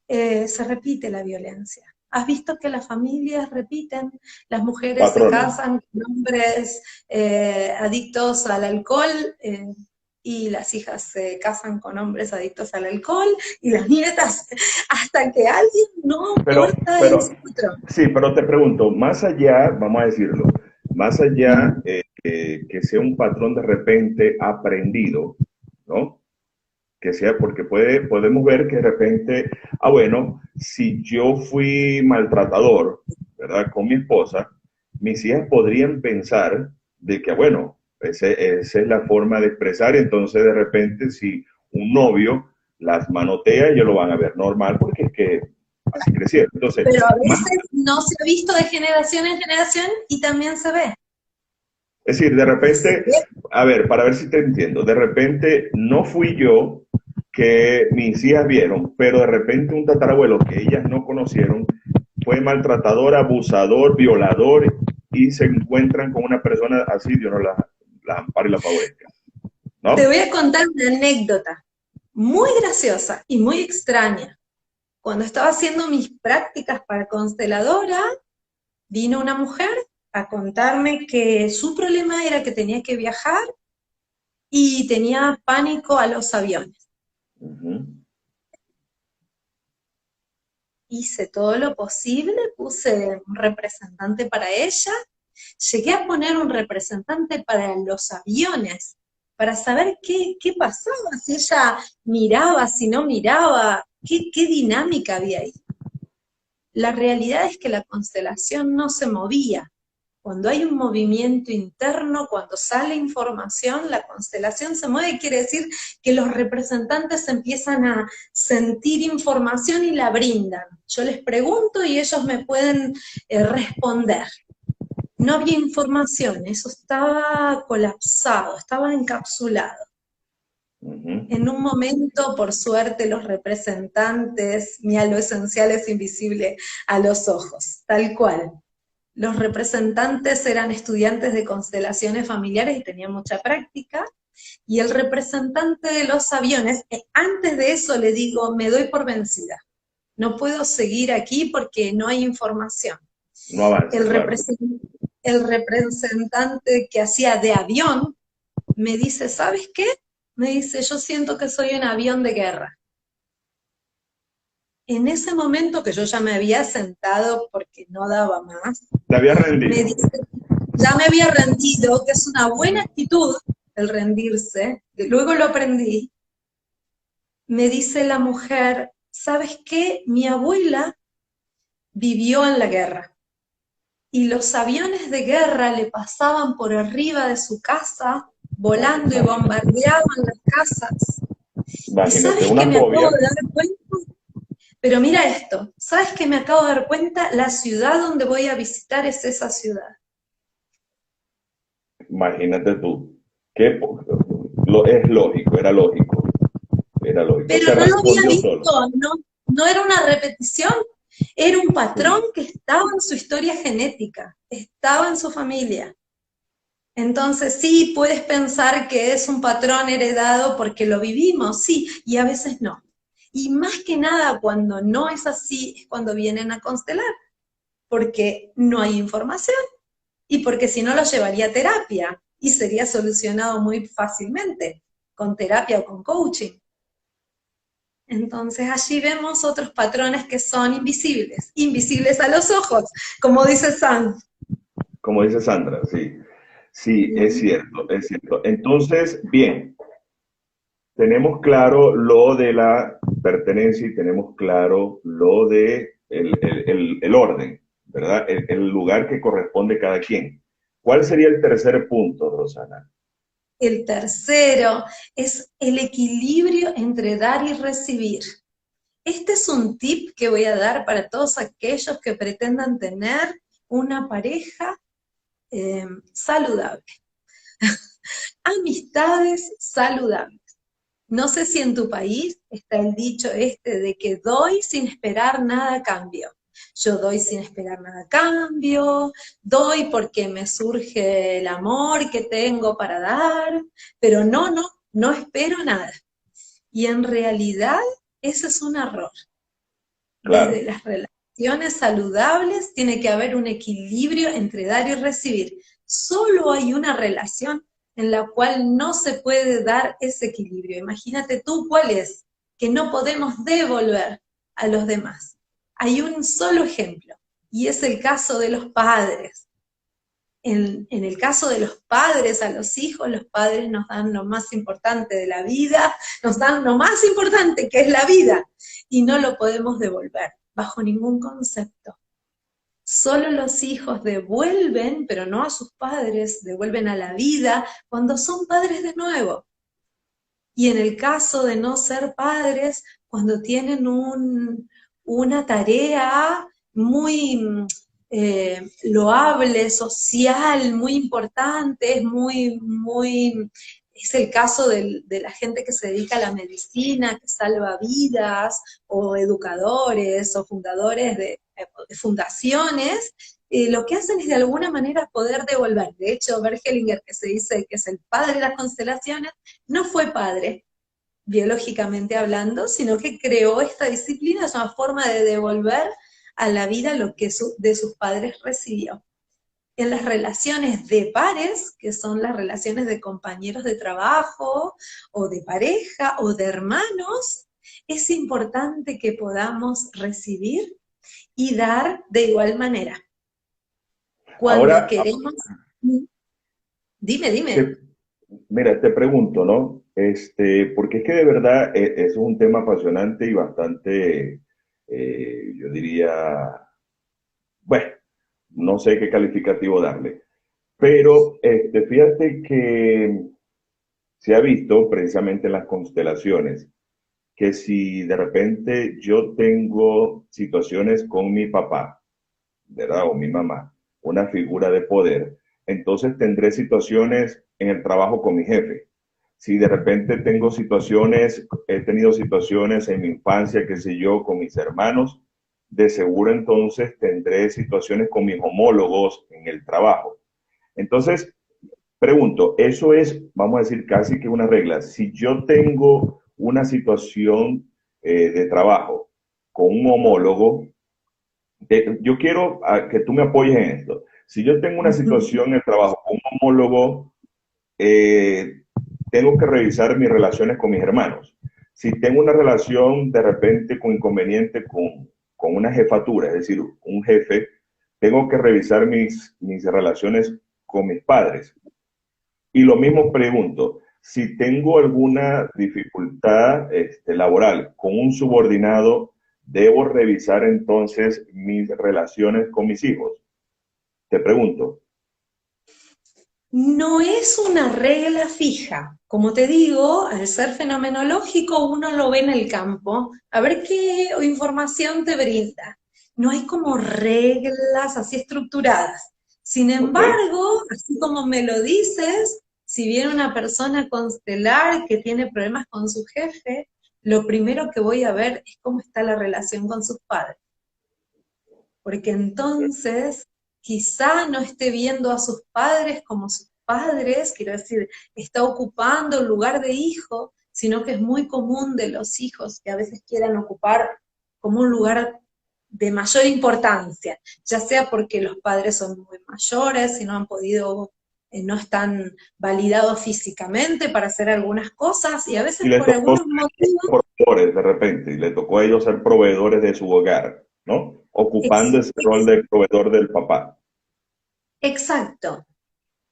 se repite la violencia. ¿Has visto que las familias repiten? Las mujeres se Patrones. casan con hombres adictos al alcohol, y las hijas se casan con hombres adictos al alcohol, y las nietas, hasta que alguien no corta ese patrón. Sí, pero te pregunto, más allá, vamos a decirlo, más allá que sea un patrón de repente aprendido, ¿no? Que sea porque podemos ver que de repente, bueno, si yo fui maltratador, ¿verdad? Con mi esposa, mis hijas podrían pensar de que, bueno, esa es la forma de expresar, entonces de repente si un novio las manotea, ellos lo van a ver normal porque es que así crecieron. Entonces, Pero a más, veces no se ha visto de generación en generación y también se ve. es decir, de Y se repente, ve. a ver, para ver si te entiendo, de repente no fui yo que mis hijas vieron, pero de repente un tatarabuelo que ellas no conocieron fue maltratador, abusador, violador y se encuentran con una persona así, Dios no la ampare y la favorezca, Te ¿no? voy a contar una anécdota muy graciosa y muy extraña. Cuando estaba haciendo mis prácticas para consteladora, vino una mujer a contarme que su problema era que tenía que viajar y tenía pánico a los aviones. Uh -huh. Hice todo lo posible, puse un representante para ella, llegué a poner un representante para los aviones, para saber qué pasaba, si ella miraba, si no miraba, qué dinámica había ahí. La realidad es que la constelación no se movía. Cuando hay un movimiento interno, cuando sale información, la constelación se mueve, quiere decir que los representantes empiezan a sentir información y la brindan. Yo les pregunto y ellos me pueden responder. No había información, eso estaba colapsado, estaba encapsulado. Uh -huh. En un momento, por suerte, los representantes, mi halo esencial es invisible a los ojos, tal cual. Los representantes eran estudiantes de constelaciones familiares y tenían mucha práctica, y el representante de los aviones, antes de eso le digo, me doy por vencida, no puedo seguir aquí porque no hay información. No avanza, El, claro. el representante que hacía de avión me dice, ¿sabes qué? Me dice, yo siento que soy un avión de guerra. En ese momento que yo ya me había sentado porque no daba más, Te había me rendido. dice, ya me había rendido, que es una buena actitud el rendirse, luego lo aprendí. Me dice la mujer, ¿sabes qué? Mi abuela vivió en la guerra y los aviones de guerra le pasaban por arriba de su casa, volando y bombardeaban las casas. ¿Y Imagínate, sabes qué una me acabo fobia. de dar cuenta? Pero mira esto, ¿sabes qué me acabo de dar cuenta? La ciudad donde voy a visitar es esa ciudad. Imagínate tú. Es lógico, era lógico. Pero Se no lo había respondió visto, solo. no, no era una repetición, era un patrón Sí, que estaba en su historia genética, estaba en su familia. Entonces sí, puedes pensar que es un patrón heredado porque lo vivimos, sí, y a veces no. Y más que nada cuando no es así es cuando vienen a constelar, porque no hay información y porque si no lo llevaría a terapia y sería solucionado muy fácilmente con terapia o con coaching. Entonces allí vemos otros patrones que son invisibles, invisibles a los ojos, como dice Sam. como dice Sandra, sí. Sí, es cierto, es cierto. Entonces, bien, tenemos claro lo de la pertenencia y tenemos claro lo de el orden, ¿verdad? El lugar que corresponde a cada quien. ¿Cuál sería el tercer punto, Rosana? El tercero es el equilibrio entre dar y recibir. Este es un tip que voy a dar para todos aquellos que pretendan tener una pareja saludable, amistades saludables. No sé si en tu país está el dicho este de que doy sin esperar nada a cambio. Yo doy sin esperar nada a cambio, doy porque me surge el amor que tengo para dar, pero no espero nada. Y en realidad ese es un error. Desde Claro, las relaciones saludables tiene que haber un equilibrio entre dar y recibir. Solo hay una relación en la cual no se puede dar ese equilibrio. Imagínate tú cuál es, que no podemos devolver a los demás. Hay un solo ejemplo, y es el caso de los padres. En el caso de los padres a los hijos, los padres nos dan lo más importante de la vida, nos dan lo más importante que es la vida, y no lo podemos devolver bajo ningún concepto. Solo los hijos devuelven, pero no a sus padres, devuelven a la vida cuando son padres de nuevo. Y en el caso de no ser padres, cuando tienen una tarea muy loable, social, muy importante, es el caso de la gente que se dedica a la medicina, que salva vidas, o educadores, o fundadores de fundaciones, lo que hacen es de alguna manera poder devolver. De hecho, Bert Hellinger, que se dice que es el padre de las constelaciones, no fue padre, biológicamente hablando, sino que creó esta disciplina, es una forma de devolver a la vida lo que de sus padres recibió. En las relaciones de pares, que son las relaciones de compañeros de trabajo, o de pareja, o de hermanos, es importante que podamos recibir y dar de igual manera. Cuando ahora queremos... Dime, dime. te, mira, te pregunto, ¿no? Porque es que de verdad es un tema apasionante y bastante, yo diría, bueno, no sé qué calificativo darle, pero fíjate que se ha visto precisamente en las constelaciones que si de repente yo tengo situaciones con mi papá, ¿verdad? O mi mamá, una figura de poder, entonces tendré situaciones en el trabajo con mi jefe. Si de repente he tenido situaciones en mi infancia, qué sé yo, con mis hermanos, de seguro entonces tendré situaciones con mis homólogos en el trabajo. Entonces, pregunto, eso es, vamos a decir, casi que una regla. Si yo tengo una situación de trabajo con un homólogo, yo quiero que tú me apoyes en esto. Si yo tengo una situación en el trabajo con un homólogo, eh, tengo que revisar mis relaciones con mis hermanos. Si tengo una relación de repente con inconveniente con una jefatura, es decir, un jefe, tengo que revisar mis relaciones con mis padres. Y lo mismo pregunto, si tengo alguna dificultad laboral con un subordinado debo revisar entonces mis relaciones con mis hijos? Te pregunto. No es una regla fija. Como te digo, al ser fenomenológico, uno lo ve en el campo, a ver qué información te brinda. No hay como reglas así estructuradas. Sin Ok. embargo, así como me lo dices, si viene una persona constelar que tiene problemas con su jefe, lo primero que voy a ver es cómo está la relación con sus padres. Porque entonces quizá no esté viendo a sus padres como sus padres, quiero decir, está ocupando el lugar de hijo, sino que es muy común de los hijos que a veces quieran ocupar como un lugar de mayor importancia, ya sea porque los padres son muy mayores y no han podido, no están validados físicamente para hacer algunas cosas, y a Y veces les por tocó algunos ser motivos. proveedores de repente, y les tocó a ellos ser proveedores de su hogar, ¿no? Ocupando ese rol de proveedor del papá. Exacto.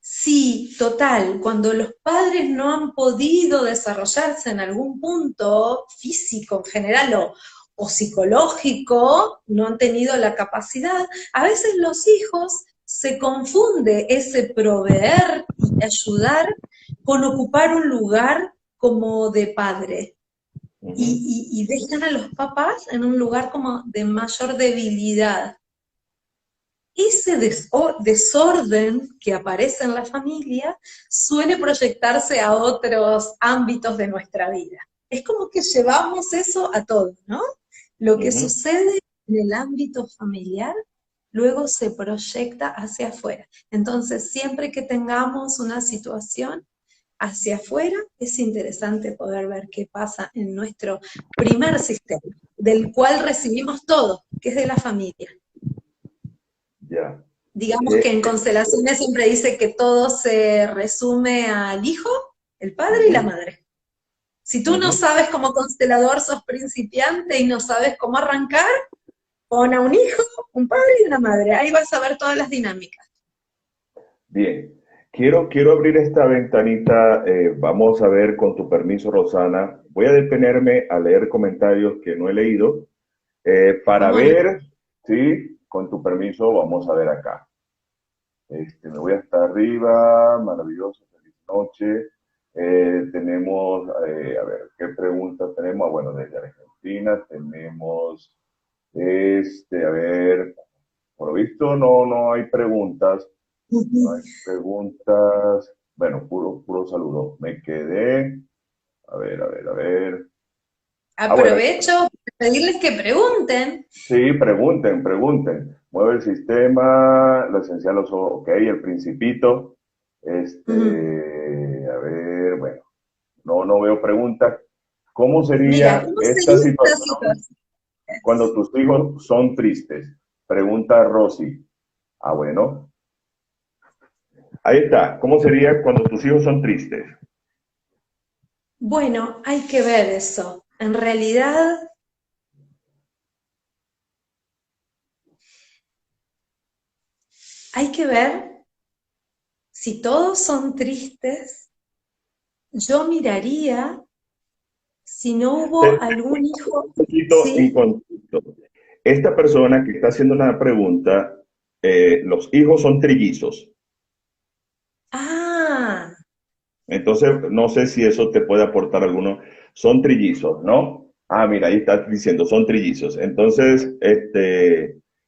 Sí, total. Cuando los padres no han podido desarrollarse en algún punto físico en general o psicológico, no han tenido la capacidad, a veces los hijos se confunde ese proveer y ayudar con ocupar un lugar como de padre. Ujú. Y dejan a los papás en un lugar como de mayor debilidad. Ese desorden que aparece en la familia suele proyectarse a otros ámbitos de nuestra vida. Es como que llevamos eso a todo, ¿no? Lo que Ujú. sucede en el ámbito familiar luego se proyecta hacia afuera. Entonces, siempre que tengamos una situación hacia afuera, es interesante poder ver qué pasa en nuestro primer sistema, del cual recibimos todo, que es de la familia. Ya. Digamos Eh, que en constelaciones siempre dice que todo se resume al hijo, el padre y la ujú, madre. Si tú no ujú. sabes como constelador, sos principiante y no sabes cómo arrancar, pon a un hijo, un padre y una madre. Ahí vas a ver todas las dinámicas. Bien. Quiero abrir esta ventanita. Vamos a ver, con tu permiso, Rosana. Voy a detenerme a leer comentarios que no he leído para ¿Cómo no? ver, sí, con tu permiso, vamos a ver acá. Me voy hasta arriba, maravilloso, feliz noche. Tenemos, a ver, ¿qué preguntas tenemos? Ah, bueno, desde Argentina tenemos, a ver, por lo visto no hay preguntas, no hay preguntas. Bueno, puro saludo. Me quedé, a ver. Ah, bueno, Aprovecho para pedirles que pregunten. sí, pregunten. Mueve el sistema, lo esencial, ok, el principito. A ver, bueno, no veo preguntas. ¿Cómo Mira, sería ¿cómo esta sería esta situación situación? cuando tus hijos son tristes? Pregunta Rosy. Ah, bueno. Ahí está. ¿Cómo sería cuando tus hijos son tristes? Bueno, hay que ver eso. En realidad, hay que ver si todos son tristes. Yo miraría si no Te hubo algún hijo, un poquito en ¿sí? contexto. Esta persona que está haciendo una pregunta, los hijos son trillizos. Ah, Entonces, no sé si eso te puede aportar alguno. Son trillizos, ¿no? Ah, mira, ahí está diciendo, son trillizos. Entonces,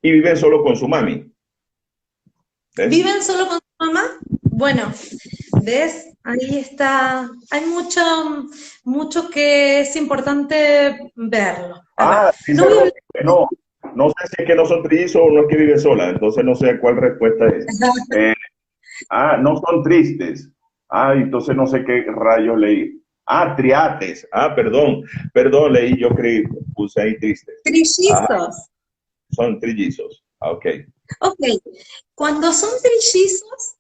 y viven solo con su mami, ¿ves? ¿viven solo con su mamá? Bueno, ¿ves? Ahí está. Hay mucho que es importante verlo. A ver, Ah, no dice voy a Rosy hablar. que no. No sé si es que no son trillizos o no es que vive sola. Entonces, no sé cuál respuesta es. Eh, no son tristes. Ah, entonces no sé qué rayos leí. Ah, triates. Ah, perdón, leí, yo creí, puse ahí tristes. Ah, Trillizos. son trillizos. Ah, ok. Ok, cuando son trillizos,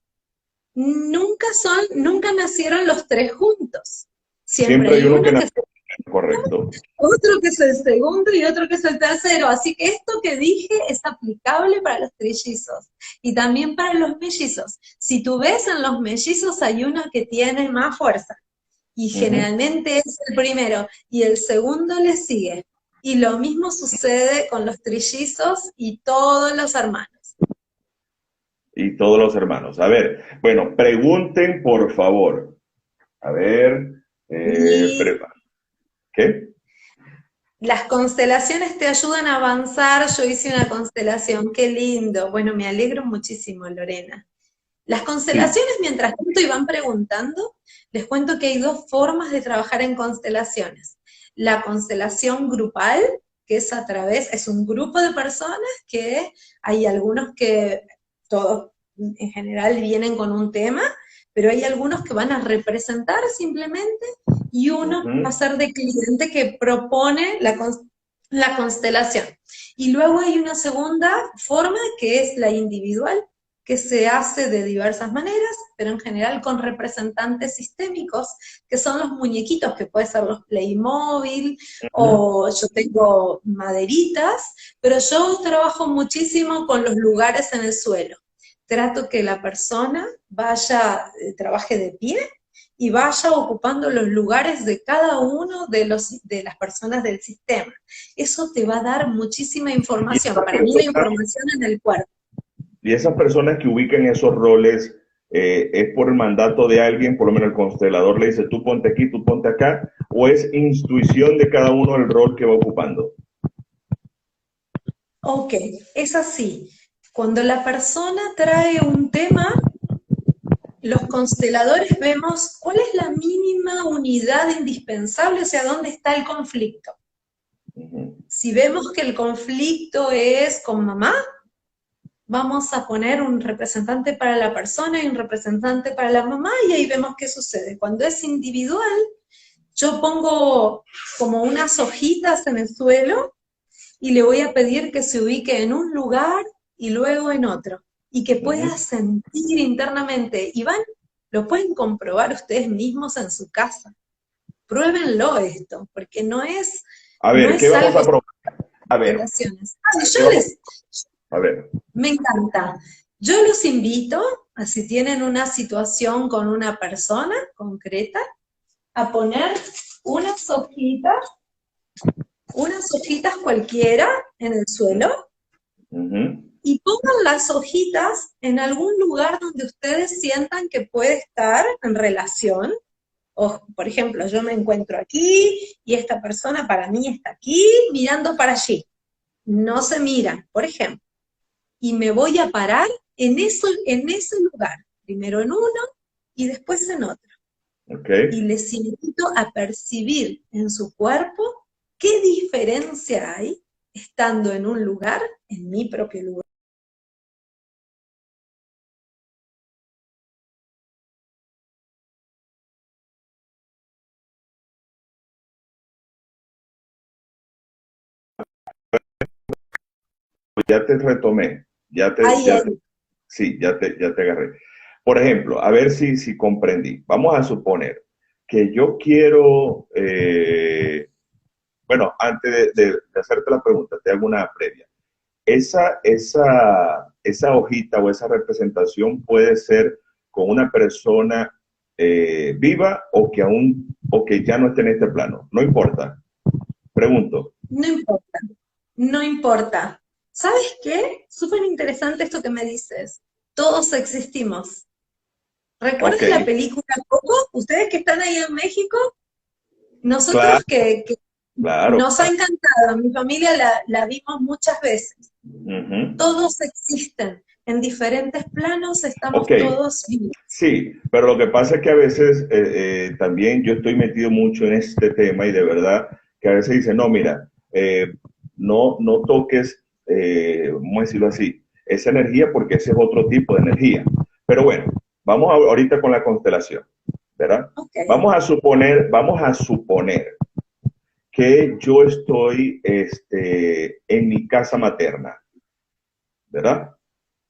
nunca nacieron los tres juntos. Siempre Siempre hay hay uno que uno que nació correcto. otro que es el segundo y otro que es el tercero. Así que esto que dije es aplicable para los trillizos y también para los mellizos. Si tú ves en los mellizos hay uno que tiene más fuerza y Ujú. generalmente es el primero y el segundo le sigue. Y lo mismo sucede con los trillizos y todos los hermanos. Y todos los hermanos. A ver, bueno, pregunten por favor. A ver, Y ¿qué? las constelaciones te ayudan a avanzar. Yo hice una constelación, qué lindo. Bueno, me alegro muchísimo, Lorena. Las Sí. constelaciones, mientras tanto iban preguntando, les cuento que hay dos formas de trabajar en constelaciones. La constelación grupal, que es a través, es un grupo de personas que hay algunos que, todos en general vienen con un tema, pero hay algunos que van a representar simplemente y uno va a Ujú. ser de cliente que propone la constelación. Y luego hay una segunda forma que es la individual, que se hace de diversas maneras, pero en general con representantes sistémicos, que son los muñequitos, que pueden ser los Playmobil, Ujú. o yo tengo maderitas, pero yo trabajo muchísimo con los lugares en el suelo. Trato que la persona vaya, trabaje de pie y vaya ocupando los lugares de cada uno de las personas del sistema. Eso te va a dar muchísima Y información. esas Para mí la personas, información en el cuerpo. y esas personas que ubican esos roles, ¿es por el mandato de alguien? Por lo menos el constelador le dice, tú ponte aquí, tú ponte acá, o es intuición de cada uno el rol que va ocupando. Ok, es así. Cuando la persona trae un tema, los consteladores vemos cuál es la mínima unidad indispensable, o sea, dónde está el conflicto. Ujú. Si vemos que el conflicto es con mamá, vamos a poner un representante para la persona y un representante para la mamá y ahí vemos qué sucede. Cuando es individual, yo pongo como unas hojitas en el suelo y le voy a pedir que se ubique en un lugar y luego en otro, y que pueda Ujú. sentir internamente. Y van, lo pueden comprobar ustedes mismos en su casa. Pruébenlo esto, porque A no ver, ¿qué es vamos algo a de probar? A ver, constelaciones. Ay, ¿qué vamos? A ver. me encanta. Yo los invito a si tienen una situación con una persona concreta, a poner unas hojitas, unas hojitas cualquiera en el suelo, Ujú. y pongan las hojitas en algún lugar donde ustedes sientan que puede estar en relación. O, por ejemplo, yo me encuentro aquí y esta persona para mí está aquí mirando para allí. No se miran, por ejemplo. Y me voy a parar en ese lugar, primero en uno y después en otro. Ok. Y les invito a percibir en su cuerpo qué diferencia hay estando en un lugar, en mi propio lugar. Pues ya te retomé. Ahí, ahí. Sí, ya te agarré. Por ejemplo, a ver si comprendí. Vamos a suponer que yo quiero, bueno, antes de hacerte la pregunta, te hago una previa. Esa hojita o esa representación puede ser con una persona viva o que ya no esté en este plano. No importa. Pregunto. No importa, no importa. ¿Sabes qué? Súper interesante esto que me dices. Todos existimos. Ok, ¿Recuerdas la película Coco? Ustedes que están ahí en México, claro, nosotros que claro. nos ha encantado, mi familia la vimos muchas veces. Ujú. Todos existen. En diferentes planos estamos Ok, todos vivos. sí, pero lo que pasa es que a veces también yo estoy metido mucho en este tema y de verdad que a veces dicen, no, mira, no toques, vamos a decirlo así, esa energía porque ese es otro tipo de energía. Pero bueno, ahorita con la constelación, ¿verdad? Ok, Vamos a suponer que yo estoy en mi casa materna, ¿verdad?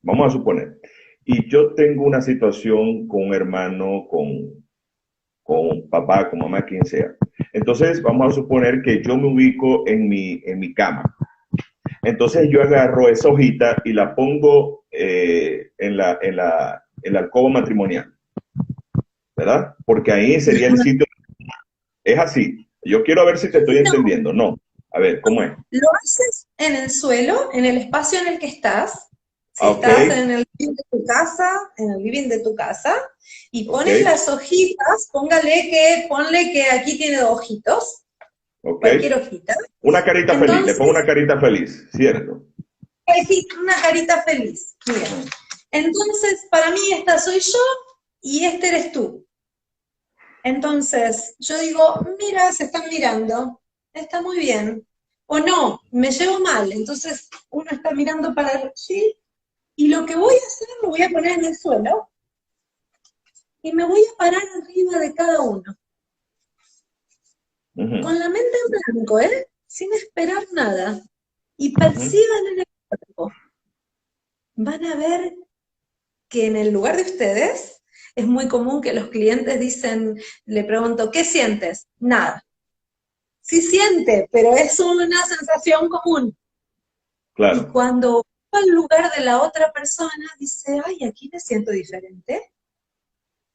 Vamos a suponer. Y yo tengo una situación con un hermano, con papá, con mamá, quien sea. Entonces, vamos a suponer que yo me ubico en mi cama. Entonces, yo agarro esa hojita y la pongo en la alcoba matrimonial, ¿verdad? Porque ahí sería el sitio. Es así. Yo quiero ver si te estoy no, entendiendo. No. A ver, ¿cómo es? Lo haces en el suelo, en el espacio en el que estás. Si Ok, estás en el living de tu casa, en el living de tu casa, y ok, pones las hojitas, ponle que aquí tiene dos ojitos, ok. cualquier hojita. Una carita feliz, le pongo una Entonces, carita feliz, ¿cierto? una carita feliz. Bien. Mm, Entonces, para mí esta soy yo y este eres tú. Entonces, yo digo, mira, se están mirando, está muy bien. O no, me llevo mal. Entonces, uno está mirando para allí y lo que voy a hacer lo voy a poner en el suelo y me voy a parar arriba de cada uno. ujú, Con la mente en blanco, ¿eh? Sin esperar nada. Y ujú. perciban en el cuerpo. Van a ver que en el lugar de ustedes es muy común que los clientes dicen, le pregunto, ¿qué sientes? Nada. Sí siente, pero es una sensación común. Y Claro. cuando va al lugar de la otra persona, dice, ay, aquí me siento diferente.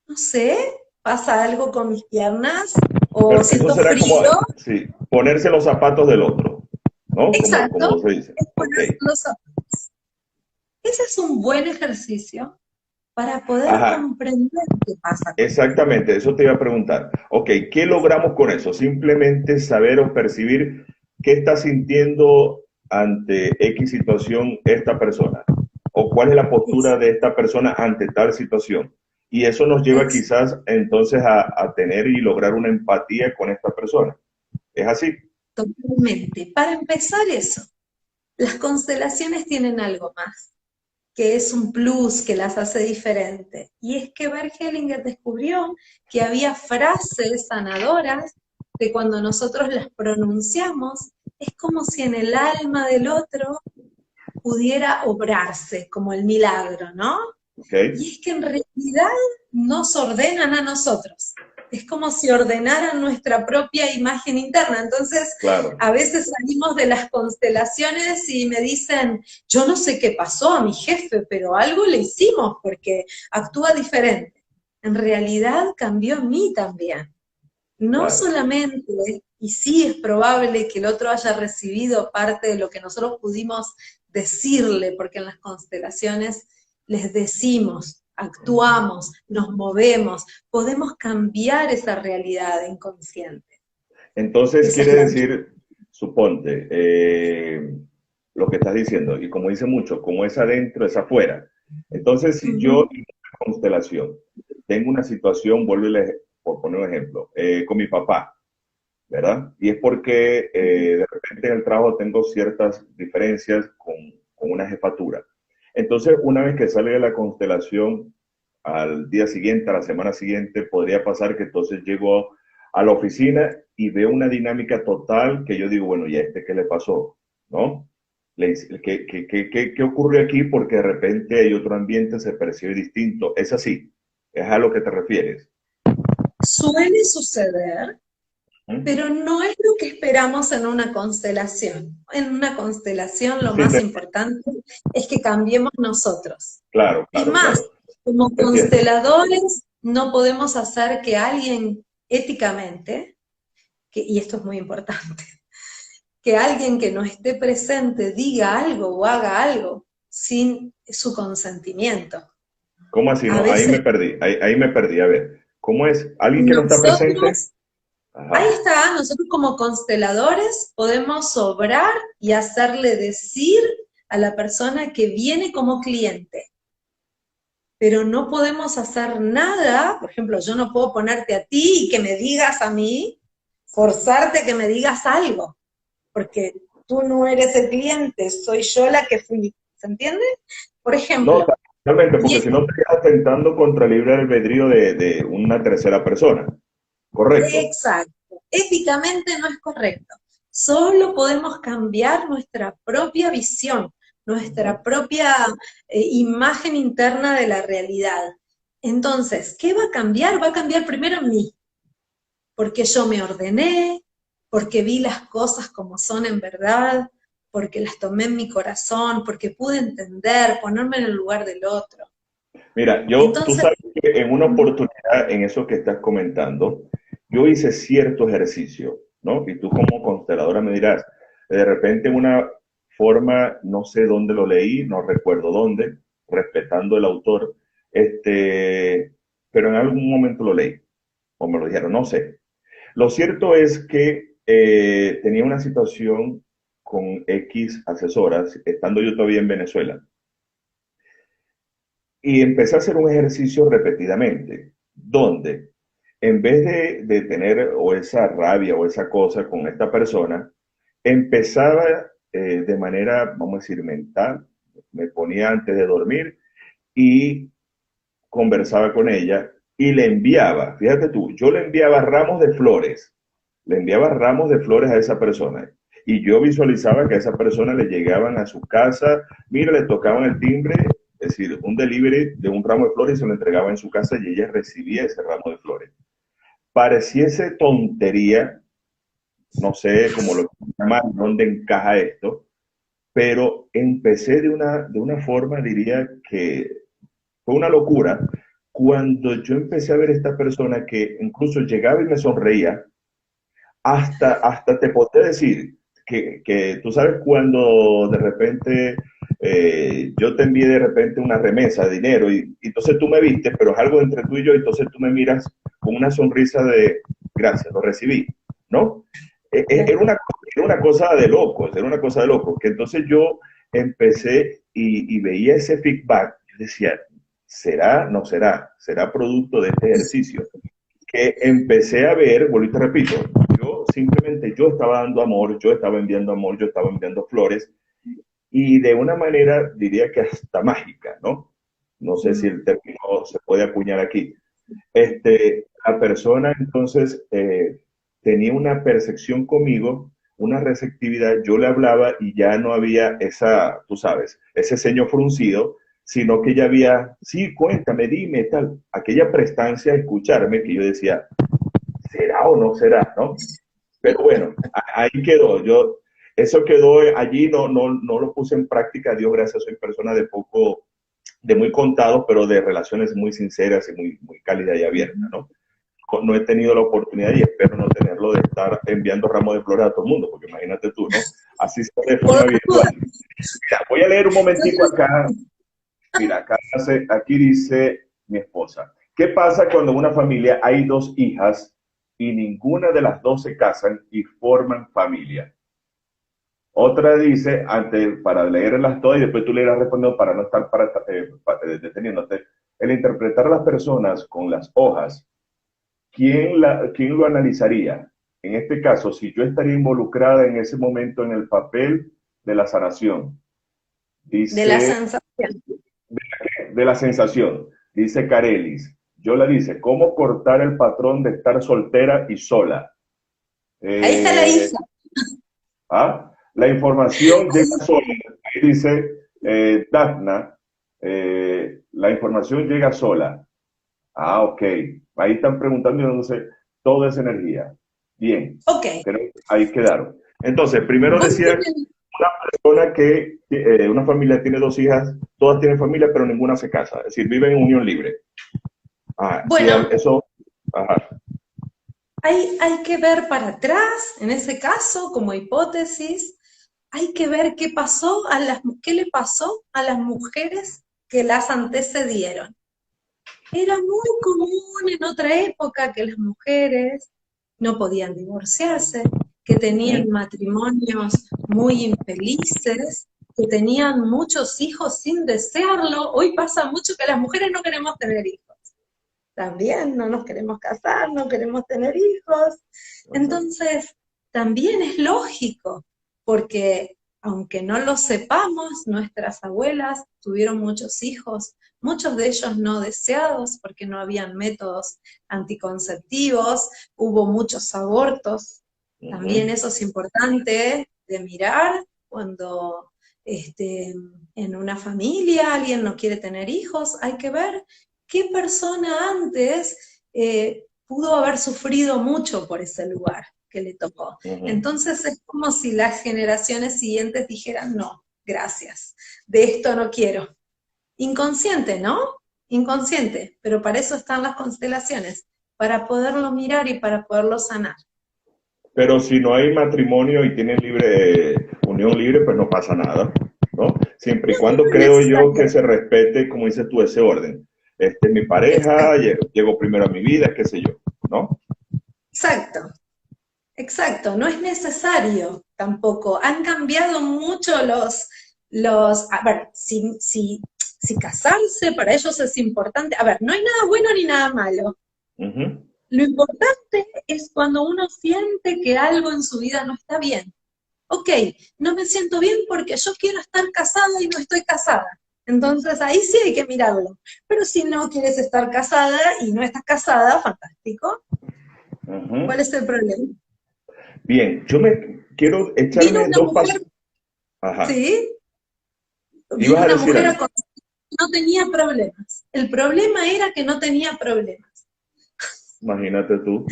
No sé, pasa algo con mis piernas o Pero eso siento será como, frío. sí, ponerse los zapatos del otro, ¿no? Como Exacto, se dice. es Ok. poner los zapatos. Ese es un buen ejercicio para poder Ajá, comprender qué pasa con uno. exactamente, eso te iba a preguntar. Ok, ¿qué logramos con eso? Simplemente saber o percibir qué está sintiendo ante X situación esta persona, o cuál es la Es, postura de esta persona ante tal situación. Y eso nos lleva es quizás entonces a tener y lograr una empatía con esta persona. ¿Es así? totalmente. Para empezar eso, las constelaciones tienen algo más, que es un plus que las hace diferente. Y es que Bert Hellinger descubrió que había frases sanadoras que cuando nosotros las pronunciamos, es como si en el alma del otro pudiera obrarse, como el milagro, ¿no? Ok, Y es que en realidad nos ordenan a nosotros. Es como si ordenaran nuestra propia imagen interna. Entonces, claro. a veces salimos de las constelaciones y me dicen, yo no sé qué pasó a mi jefe, pero algo le hicimos porque actúa diferente. En realidad cambió en mí también. No Claro. solamente, y sí es probable que el otro haya recibido parte de lo que nosotros pudimos decirle, porque en las constelaciones les decimos, actuamos, nos movemos, podemos cambiar esa realidad inconsciente. Entonces Esa es quiere la... decir, suponte, lo que estás diciendo, y como dice mucho, como es adentro, es afuera. Entonces, si yo Ujú, en una constelación tengo una situación, por poner un ejemplo, con mi papá, ¿verdad? Y es porque de repente en el trabajo tengo ciertas diferencias con una jefatura. Entonces, una vez que salga la constelación, al día siguiente, a la semana siguiente, podría pasar que entonces llego a la oficina y veo una dinámica total que yo digo, bueno, ¿y a este qué le pasó? ¿No? ¿Qué ocurre aquí? Porque de repente hay otro ambiente, se percibe distinto. Es así, es a lo que te refieres. suele suceder, ¿Mm? pero no es lo que esperamos en una constelación. En una constelación lo Sí, más importante es que cambiemos nosotros. claro, Es claro, más, claro. como Te entiendo. consteladores no podemos hacer que alguien éticamente, y esto es muy importante, que alguien que no esté presente diga algo o haga algo sin su consentimiento. ¿Cómo así? A No, ahí me veces perdí, ahí me perdí. A ver, ¿cómo es? ¿Alguien que no está presente? nosotros, ahí Ajá. está, nosotros como consteladores podemos obrar y hacerle decir a la persona que viene como cliente, pero no podemos hacer nada, por ejemplo, yo no puedo ponerte a ti y que me digas a mí, forzarte que me digas algo, porque tú no eres el cliente, soy yo la que fui, ¿se entiende? Por No, ejemplo, totalmente, porque y si no estarías atentando contra el libre albedrío de una tercera persona. Correcto. exacto, éticamente no es correcto, solo podemos cambiar nuestra propia visión, nuestra Ujú. propia imagen interna de la realidad. Entonces, ¿qué va a cambiar? Va a cambiar primero en mí, porque yo me ordené, porque vi las cosas como son en verdad, porque las tomé en mi corazón, porque pude entender, ponerme en el lugar del otro. Mira, tú Entonces, sabes que en una oportunidad, en eso que estás comentando, yo hice cierto ejercicio, ¿no? Y tú como consteladora me dirás, de repente una forma, no sé dónde lo leí, no recuerdo dónde, respetando el autor, pero en algún momento lo leí, o me lo dijeron, no sé. Lo cierto es que tenía una situación con X asesoras, estando yo todavía en Venezuela, y empecé a hacer un ejercicio repetidamente, donde en vez de tener o esa rabia o esa cosa con esta persona, empezaba de manera, vamos a decir, mental, me ponía antes de dormir y conversaba con ella y le enviaba, fíjate tú, yo le enviaba ramos de flores a esa persona. Y yo visualizaba que a esa persona le llegaban a su casa, mira, le tocaban el timbre, es decir, un delivery de un ramo de flores y se lo entregaba en su casa y ella recibía ese ramo de flores. Pareciese tontería, no sé cómo lo llamar, dónde encaja esto, pero empecé de una forma, diría que fue una locura, cuando yo empecé a ver a esta persona que incluso llegaba y me sonreía, hasta te podría decir que tú sabes cuando de repente yo te envié de repente una remesa de dinero y entonces tú me viste, pero es algo entre tú y yo, entonces tú me miras con una sonrisa de gracias, lo recibí, ¿no? Era una cosa de locos, era una cosa de locos, que entonces yo empecé y veía ese feedback, yo decía, ¿será? ¿No será? ¿Será producto de este ejercicio? Que empecé a ver, vuelvo y te repito, yo simplemente yo estaba dando amor, yo estaba enviando amor, yo estaba enviando flores y de una manera diría que hasta mágica, ¿no? No sé si el término se puede acuñar aquí. La persona entonces tenía una percepción conmigo, una receptividad, yo le hablaba y ya no había esa, tú sabes, ese ceño fruncido, sino que ya había, sí, cuéntame, dime, tal, aquella prestancia a escucharme que yo decía, ¿será o no será, no? Pero bueno, ahí quedó. Yo, eso quedó allí, no lo puse en práctica. Dios gracias, soy persona de poco, de muy contado, pero de relaciones muy sinceras y muy cálida y abierta, ¿no? No he tenido la oportunidad y espero no tenerlo de estar enviando ramos de flores a todo el mundo, porque imagínate tú, ¿no? Así sea de Por forma las dudas. virtual. Mira, voy a leer un momentico acá. Mira, aquí dice mi esposa. ¿Qué pasa cuando en una familia hay dos hijas y ninguna de las dos se casan y forman familia? Otra dice, antes, para leerlas todas y después tú le irás respondiendo para no estar deteniéndote, el interpretar a las personas con las hojas, ¿quién lo analizaría? En este caso, si yo estaría involucrada en ese momento en el papel de la sanación, De la dice sensación. de la sensación, dice Carelis. Yo le dice, ¿cómo cortar el patrón de estar soltera y sola? Ahí está la Eh, hija. la información llega Ahí sola. Ahí dice Dafna, la información llega sola. Ah, ok. Ahí están preguntando entonces toda esa energía. Bien, ok. creo que ahí quedaron. Entonces, primero Vos decía tenés- una persona que una familia tiene dos hijas, todas tienen familia, pero ninguna se casa, es decir, viven en unión libre. Ah, y Bueno, eso, ajá, hay que ver para atrás, en ese caso, como hipótesis, hay que ver qué le pasó a las mujeres que las antecedieron. Era muy común en otra época que las mujeres no podían divorciarse, que tenían ujú, matrimonios muy infelices, que tenían muchos hijos sin desearlo. Hoy pasa mucho que las mujeres no queremos tener hijos. También no nos queremos casar, no queremos tener hijos. ajá, Entonces, también es lógico, porque aunque no lo sepamos, nuestras abuelas tuvieron muchos hijos, muchos de ellos no deseados, porque no habían métodos anticonceptivos, hubo muchos abortos. También ujú, eso es importante de mirar cuando en una familia alguien no quiere tener hijos, hay que ver qué persona antes pudo haber sufrido mucho por ese lugar que le tocó. ujú. Entonces es como si las generaciones siguientes dijeran, no, gracias, de esto no quiero. Inconsciente, ¿no? Inconsciente, pero para eso están las constelaciones, para poderlo mirar y para poderlo sanar. Pero si no hay matrimonio y tienen unión libre, pues no pasa nada, ¿no? Siempre y No, cuando no es creo yo que necesario. se respete, como dices tú, ese orden. Mi pareja Exacto, llegó primero a mi vida, qué sé yo, ¿no? exacto, exacto. No es necesario tampoco. Han cambiado mucho a ver, si casarse para ellos es importante. A ver, no hay nada bueno ni nada malo. Ujú. Lo importante es cuando uno siente que algo en su vida no está bien. Ok, no me siento bien porque yo quiero estar casada y no estoy casada. Entonces ahí sí hay que mirarlo. Pero si no quieres estar casada y no estás casada, fantástico. Ujú. ¿Cuál es el problema? Bien, yo me quiero Vino echarme una dos mujer, pasos. Ajá. ¿sí? Ibas Vino a una decir mujer algo. no tenía problemas. El problema era que no tenía problemas. Imagínate tú.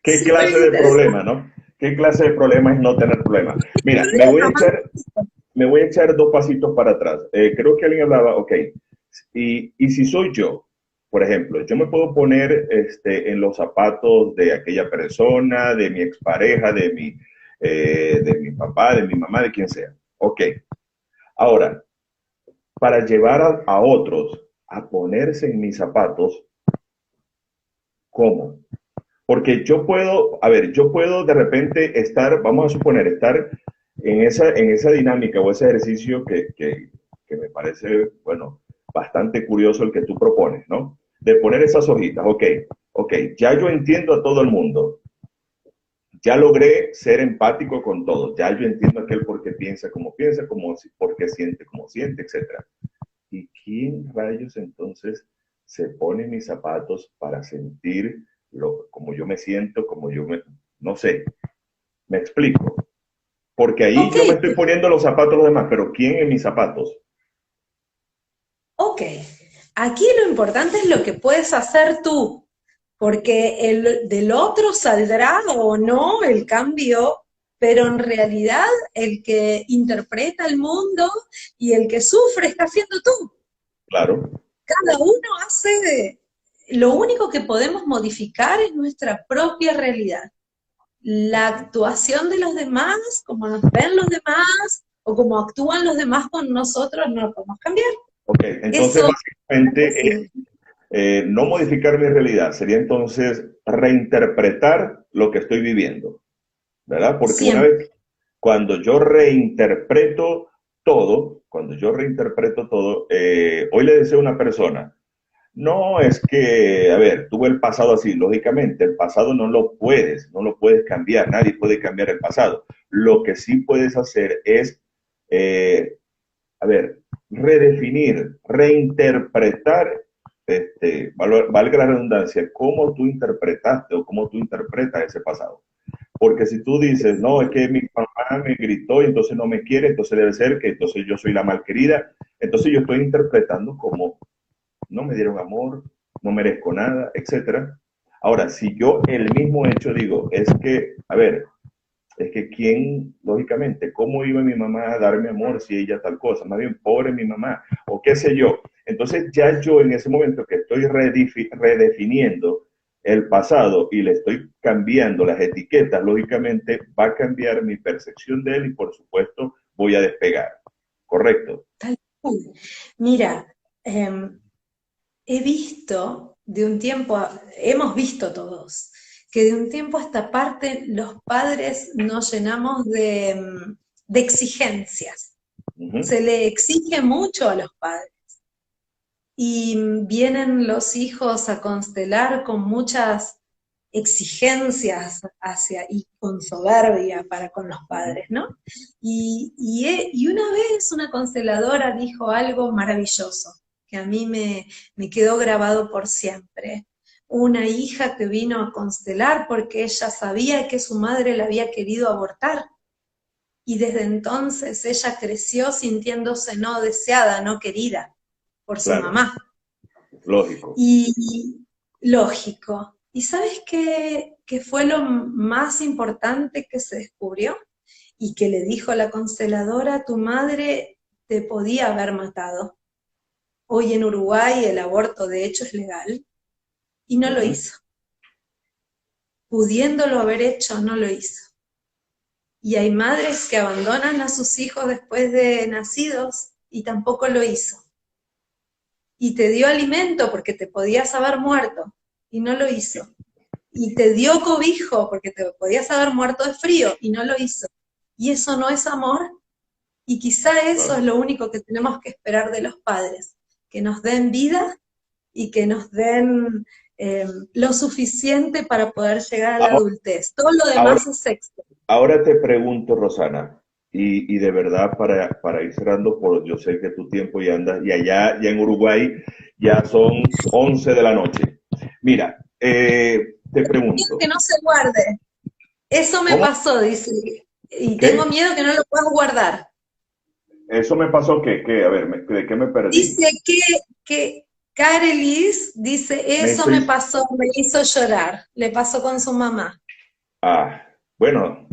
¿Qué Súper clase de problema, interesante. no? ¿Qué clase de problema es no tener problema? Mira, Problema, me voy a echar dos pasitos para atrás. Creo que alguien hablaba, ok, y si soy yo, por ejemplo, yo me puedo poner en los zapatos de aquella persona, de mi expareja, de mi papá, de mi mamá, de quien sea. Ok, ahora, para llevar a otros a ponerse en mis zapatos, ¿cómo? Porque yo puedo, a ver, yo puedo de repente estar, vamos a suponer, estar en esa dinámica o ese ejercicio que me parece, bueno, bastante curioso el que tú propones, ¿no? De poner esas hojitas, ok, ya yo entiendo a todo el mundo, ya logré ser empático con todo, ya yo entiendo aquel por qué piensa, por qué siente como siente, etcétera. ¿Y quién rayos entonces se pone mis zapatos para sentir como yo me siento, no sé, me explico? Porque ahí ok, yo me estoy poniendo los zapatos de los demás, pero ¿quién en mis zapatos? ok. Aquí lo importante es lo que puedes hacer tú, porque del otro saldrá o no el cambio, pero en realidad el que interpreta el mundo y el que sufre está siendo tú. Claro, Cada uno lo único que podemos modificar es nuestra propia realidad. La actuación de los demás, como nos ven los demás, o como actúan los demás con nosotros, no lo podemos cambiar. ok, entonces Eso básicamente sí, no modificar mi realidad, sería entonces reinterpretar lo que estoy viviendo, ¿verdad? Porque una siempre. vez, cuando yo reinterpreto todo, hoy le deseo a una persona, no es que, a ver, tuve el pasado así, lógicamente, el pasado no lo puedes cambiar, nadie puede cambiar el pasado. Lo que sí puedes hacer es, eh, a ver, redefinir, reinterpretar, valga la redundancia, cómo tú interpretaste o cómo tú interpretas ese pasado. Porque si tú dices, no, es que mi mamá me gritó y entonces no me quiere, entonces debe ser que entonces yo soy la malquerida, entonces yo estoy interpretando como no me dieron amor, no merezco nada, etcétera. Ahora, si yo el mismo hecho digo, es que, a ver, es que quién, lógicamente, ¿cómo iba mi mamá a darme amor si ella tal cosa? Más bien, pobre mi mamá, o qué sé yo. Entonces ya yo en ese momento que estoy redefiniendo el pasado y le estoy cambiando las etiquetas, lógicamente va a cambiar mi percepción de él y por supuesto voy a despegar. ¿Correcto? Tal cual. Mira, eh, he visto de un tiempo, hemos visto todos, que de un tiempo a esta parte los padres nos llenamos de exigencias. Uh -huh. Se le exige mucho a los padres. Y vienen los hijos a constelar con muchas exigencias y con soberbia para con los Uh -huh. padres, ¿no? Y una vez una consteladora dijo algo maravilloso, que a mí me quedó grabado por siempre. Una hija que vino a constelar porque ella sabía que su madre la había querido abortar. Y desde entonces ella creció sintiéndose no deseada, no querida por su Claro, mamá. lógico. Y lógico. ¿Y sabes qué fue lo más importante que se descubrió? Y que le dijo la consteladora, tu madre te podía haber matado. Hoy en Uruguay el aborto de hecho es legal y no Uh lo -huh. hizo. Pudiéndolo haber hecho, no lo hizo. Y hay madres que abandonan a sus hijos después de nacidos y tampoco lo hizo. Y te dio alimento porque te podías haber muerto y no lo hizo. Y te dio cobijo porque te podías haber muerto de frío y no lo hizo. Y eso no es amor. Y quizá eso es lo único que tenemos que esperar de los padres, que nos den vida y que nos den lo suficiente para poder llegar a la Ahora, adultez. Todo lo ahora, demás es extra. ahora te pregunto, Rosana, y de verdad para ir cerrando, por, yo sé que tu tiempo ya anda, y allá ya en Uruguay ya son 11 de la noche. Mira, te Miedo pregunto, que no se guarde. Eso me ¿cómo? pasó, dice, y tengo ¿Qué? miedo que no lo puedas guardar. Eso me pasó, ¿qué? A ver, ¿de qué me perdí? Dice que Carelis dice, Me eso hizo, me pasó, me hizo llorar. Le pasó con su mamá. bueno,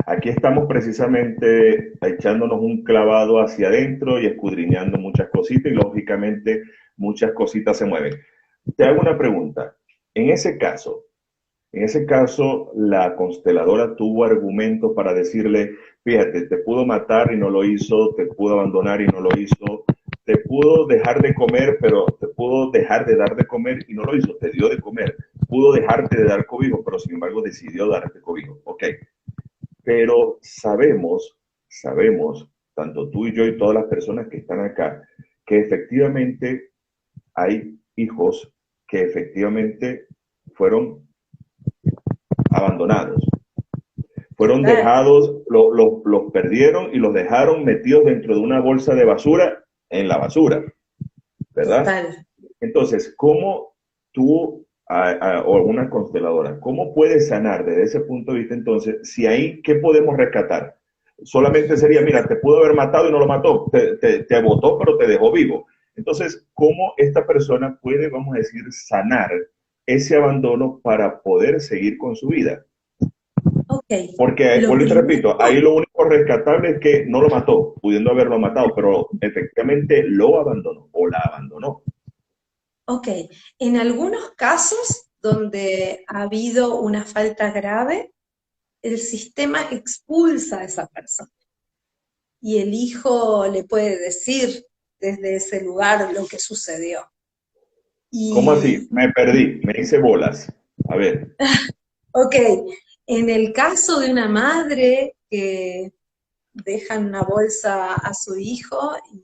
aquí estamos precisamente echándonos un clavado hacia adentro y escudriñando muchas cositas y lógicamente muchas cositas se mueven. Te hago una pregunta. En ese caso, en ese caso, la consteladora tuvo argumentos para decirle, fíjate, te pudo matar y no lo hizo, te pudo abandonar y no lo hizo, te pudo dejar de comer, pero te pudo dejar de dar de comer y no lo hizo, te dio de comer, pudo dejarte de dar cobijo, pero sin embargo decidió darte cobijo. Ok, pero sabemos, tanto tú y yo y todas las personas que están acá, que efectivamente hay hijos que efectivamente fueron abandonados, fueron Total, dejados, los perdieron y los dejaron metidos dentro de una bolsa de basura en la basura, ¿verdad? total. Entonces, ¿cómo tú o una consteladora, cómo puedes sanar desde ese punto de vista entonces, si ahí, ¿qué podemos rescatar? Solamente sería, mira, te pudo haber matado y no lo mató, te botó pero te dejó vivo. Entonces, ¿cómo esta persona puede, vamos a decir, sanar ese abandono para poder seguir con su vida? Ok. Porque, Lo vuelvo y te primero, repito, ahí lo único rescatable es que no lo mató, pudiendo haberlo matado, pero efectivamente lo abandonó o la abandonó. ok. En algunos casos donde ha habido una falta grave, el sistema expulsa a esa persona y el hijo le puede decir desde ese lugar lo que sucedió. ¿Cómo así? Y, Me perdí, me hice bolas. A ver. ok, en el caso de una madre que deja en una bolsa a su hijo y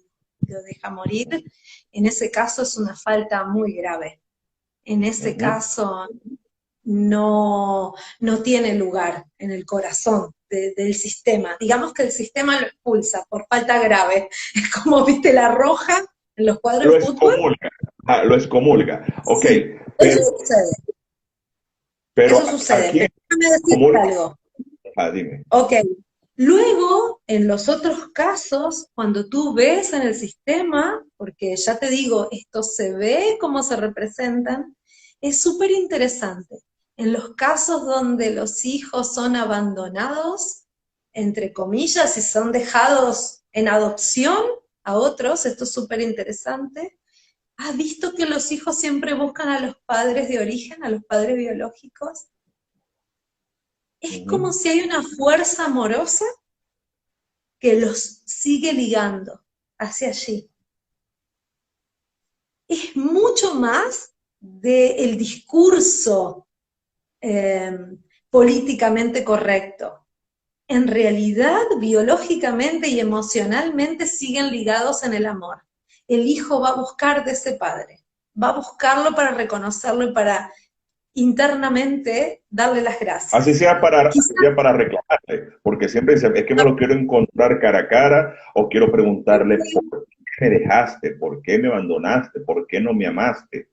lo deja morir, en ese caso es una falta muy grave. En ese Ujú. caso no tiene lugar en el corazón del sistema. Digamos que el sistema lo expulsa por falta grave. Es como, viste, la roja en los cuadros Lo de fútbol. excomulga. Lo excomulga. Ok, Sí, eso pero, sucede. pero Eso sucede. aquí Pero déjame decirte comulga. algo. Dime. Ok. Luego, en los otros casos, cuando tú ves en el sistema, porque ya te digo, esto se ve cómo se representan, es súper interesante. En los casos donde los hijos son abandonados, entre comillas, y son dejados en adopción a otros, esto es súper interesante. ¿Has visto que los hijos siempre buscan a los padres de origen, a los padres biológicos? Es como Ujú. si hay una fuerza amorosa que los sigue ligando hacia allí. Es mucho más del discurso eh, políticamente correcto. En realidad, biológicamente y emocionalmente siguen ligados en el amor. El hijo va a buscar de ese padre, va a buscarlo para reconocerlo y para internamente darle las Así gracias. sea para, Quizás, así sea para reclamarle, porque siempre dice, es que me lo quiero encontrar cara a cara o quiero preguntarle por qué me dejaste, por qué me abandonaste, por qué no me amaste.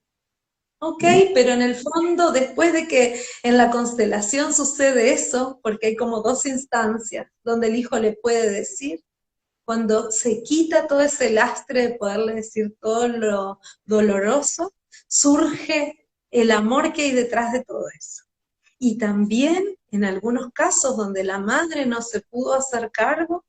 ok, ¿Mm? pero en el fondo, después de que en la constelación sucede eso, porque hay como dos instancias donde el hijo le puede decir, cuando se quita todo ese lastre de poderle decir todo lo doloroso, surge el amor que hay detrás de todo eso. Y también en algunos casos donde la madre no se pudo hacer cargo,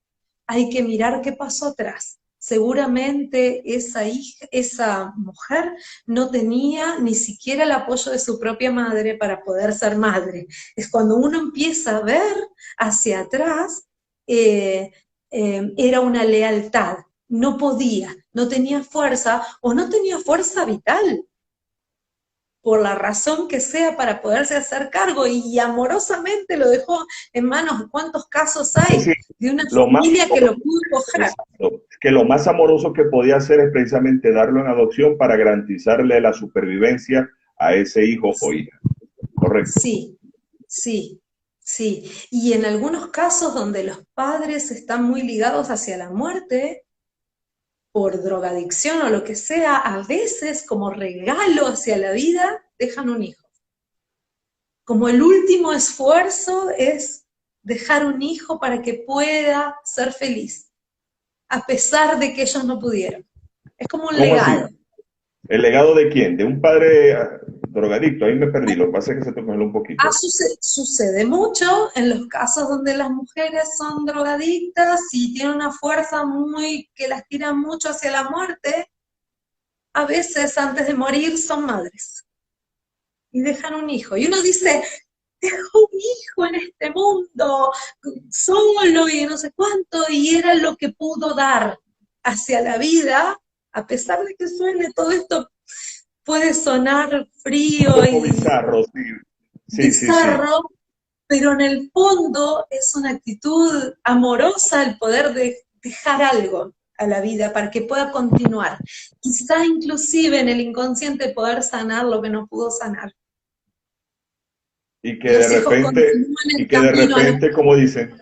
hay que mirar qué pasó atrás. seguramente esa mujer no tenía ni siquiera el apoyo de su propia madre para poder ser madre. Es cuando uno empieza a ver hacia atrás, era una lealtad, no podía, no tenía fuerza o no tenía fuerza vital, por la razón que sea, para poderse hacer cargo, y amorosamente lo dejó en manos. ¿Cuántos casos Es hay decir, de una lo más familia que lo amoroso, pudo coger? exacto, que lo más amoroso que podía hacer es precisamente darlo en adopción para garantizarle la supervivencia a ese hijo o hija. Correcto. Sí, sí, sí. Y en algunos casos donde los padres están muy ligados hacia la muerte, por drogadicción o lo que sea, a veces como regalo hacia la vida, dejan un hijo. Como el último esfuerzo es dejar un hijo para que pueda ser feliz, a pesar de que ellos no pudieron. Es como un ¿Cómo así? legado. ¿El legado de quién? ¿De un padre drogadicto? Ahí me perdí, lo que pasa es que se tocó un poquito. Sucede mucho en los casos donde las mujeres son drogadictas y tienen una fuerza muy que las tira mucho hacia la muerte. A veces antes de morir son madres y dejan un hijo. Y uno dice, dejó un hijo en este mundo, solo y no sé cuánto, y era lo que pudo dar hacia la vida, a pesar de que suene todo esto, puede sonar Un frío poco y bizarro, sí. Sí, sí, sí. bizarro, pero en el fondo es una actitud amorosa el poder dejar algo a la vida para que pueda continuar. Quizá inclusive en el inconsciente poder sanar lo que no pudo sanar. Y que de Los hijos repente, continúan y el que de camino a la... repente, como dicen,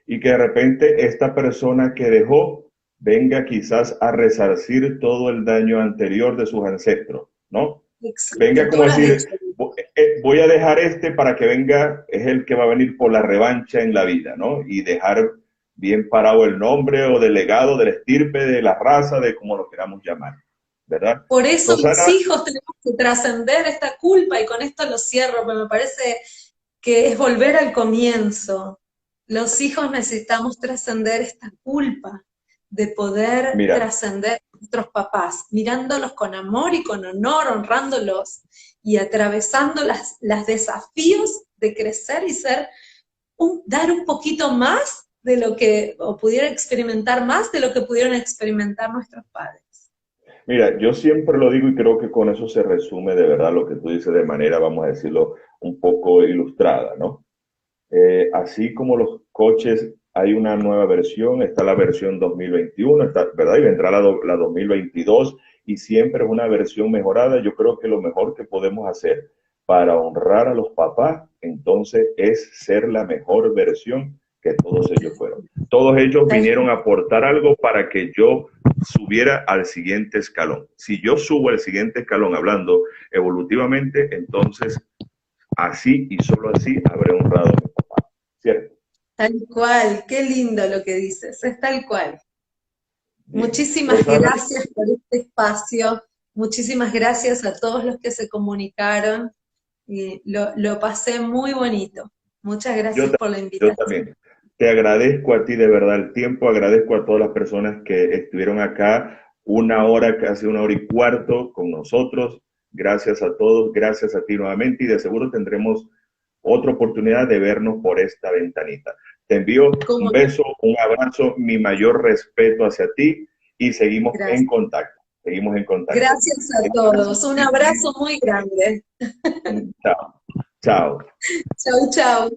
y que de repente esta persona que dejó venga quizás a resarcir todo el daño anterior de sus ancestros, ¿no? Venga Exacto, tú como lo has decir, dicho. voy a dejar este para que venga, es el que va a venir por la revancha en la vida, ¿no? Y dejar bien parado el nombre o del legado, del estirpe, de la raza, de como lo queramos llamar, ¿verdad? Por eso los Rosana, hijos tenemos que trascender esta culpa, y con esto lo cierro, porque me parece que es volver al comienzo. Los hijos necesitamos trascender esta culpa de poder mira, trascender a nuestros papás, mirándolos con amor y con honor, honrándolos y atravesando las desafíos de crecer y ser, dar un poquito más de lo que, o pudiera experimentar más de lo que pudieron experimentar nuestros padres. mira, yo siempre lo digo y creo que con eso se resume de verdad lo que tú dices de manera, vamos a decirlo, un poco ilustrada, ¿no? Así como los coches, hay una nueva versión, está la versión 2021, está, ¿verdad? Y vendrá la 2022 y siempre es una versión mejorada. Yo creo que lo mejor que podemos hacer para honrar a los papás, entonces, es ser la mejor versión que todos ellos fueron. Todos ellos vinieron a aportar algo para que yo subiera al siguiente escalón. Si yo subo al siguiente escalón hablando evolutivamente, entonces así y solo así habré honrado a mi papá, ¿cierto? Tal cual, qué lindo lo que dices, es tal cual. Bien. Muchísimas Rosana, gracias por este espacio, muchísimas gracias a todos los que se comunicaron, y lo pasé muy bonito. Muchas yo, gracias por la yo invitación. también. Te agradezco a ti de verdad el tiempo, agradezco a todas las personas que estuvieron acá una hora, casi una hora y cuarto con nosotros. Gracias a todos, gracias a ti nuevamente y de seguro tendremos otra oportunidad de vernos por esta ventanita. Te envío un ¿Cómo no? beso, un abrazo, mi mayor respeto hacia ti y seguimos en Gracias. contacto. Seguimos en contacto. Gracias a todos. Un abrazo muy grande. Chao. Chao. Chau, chau.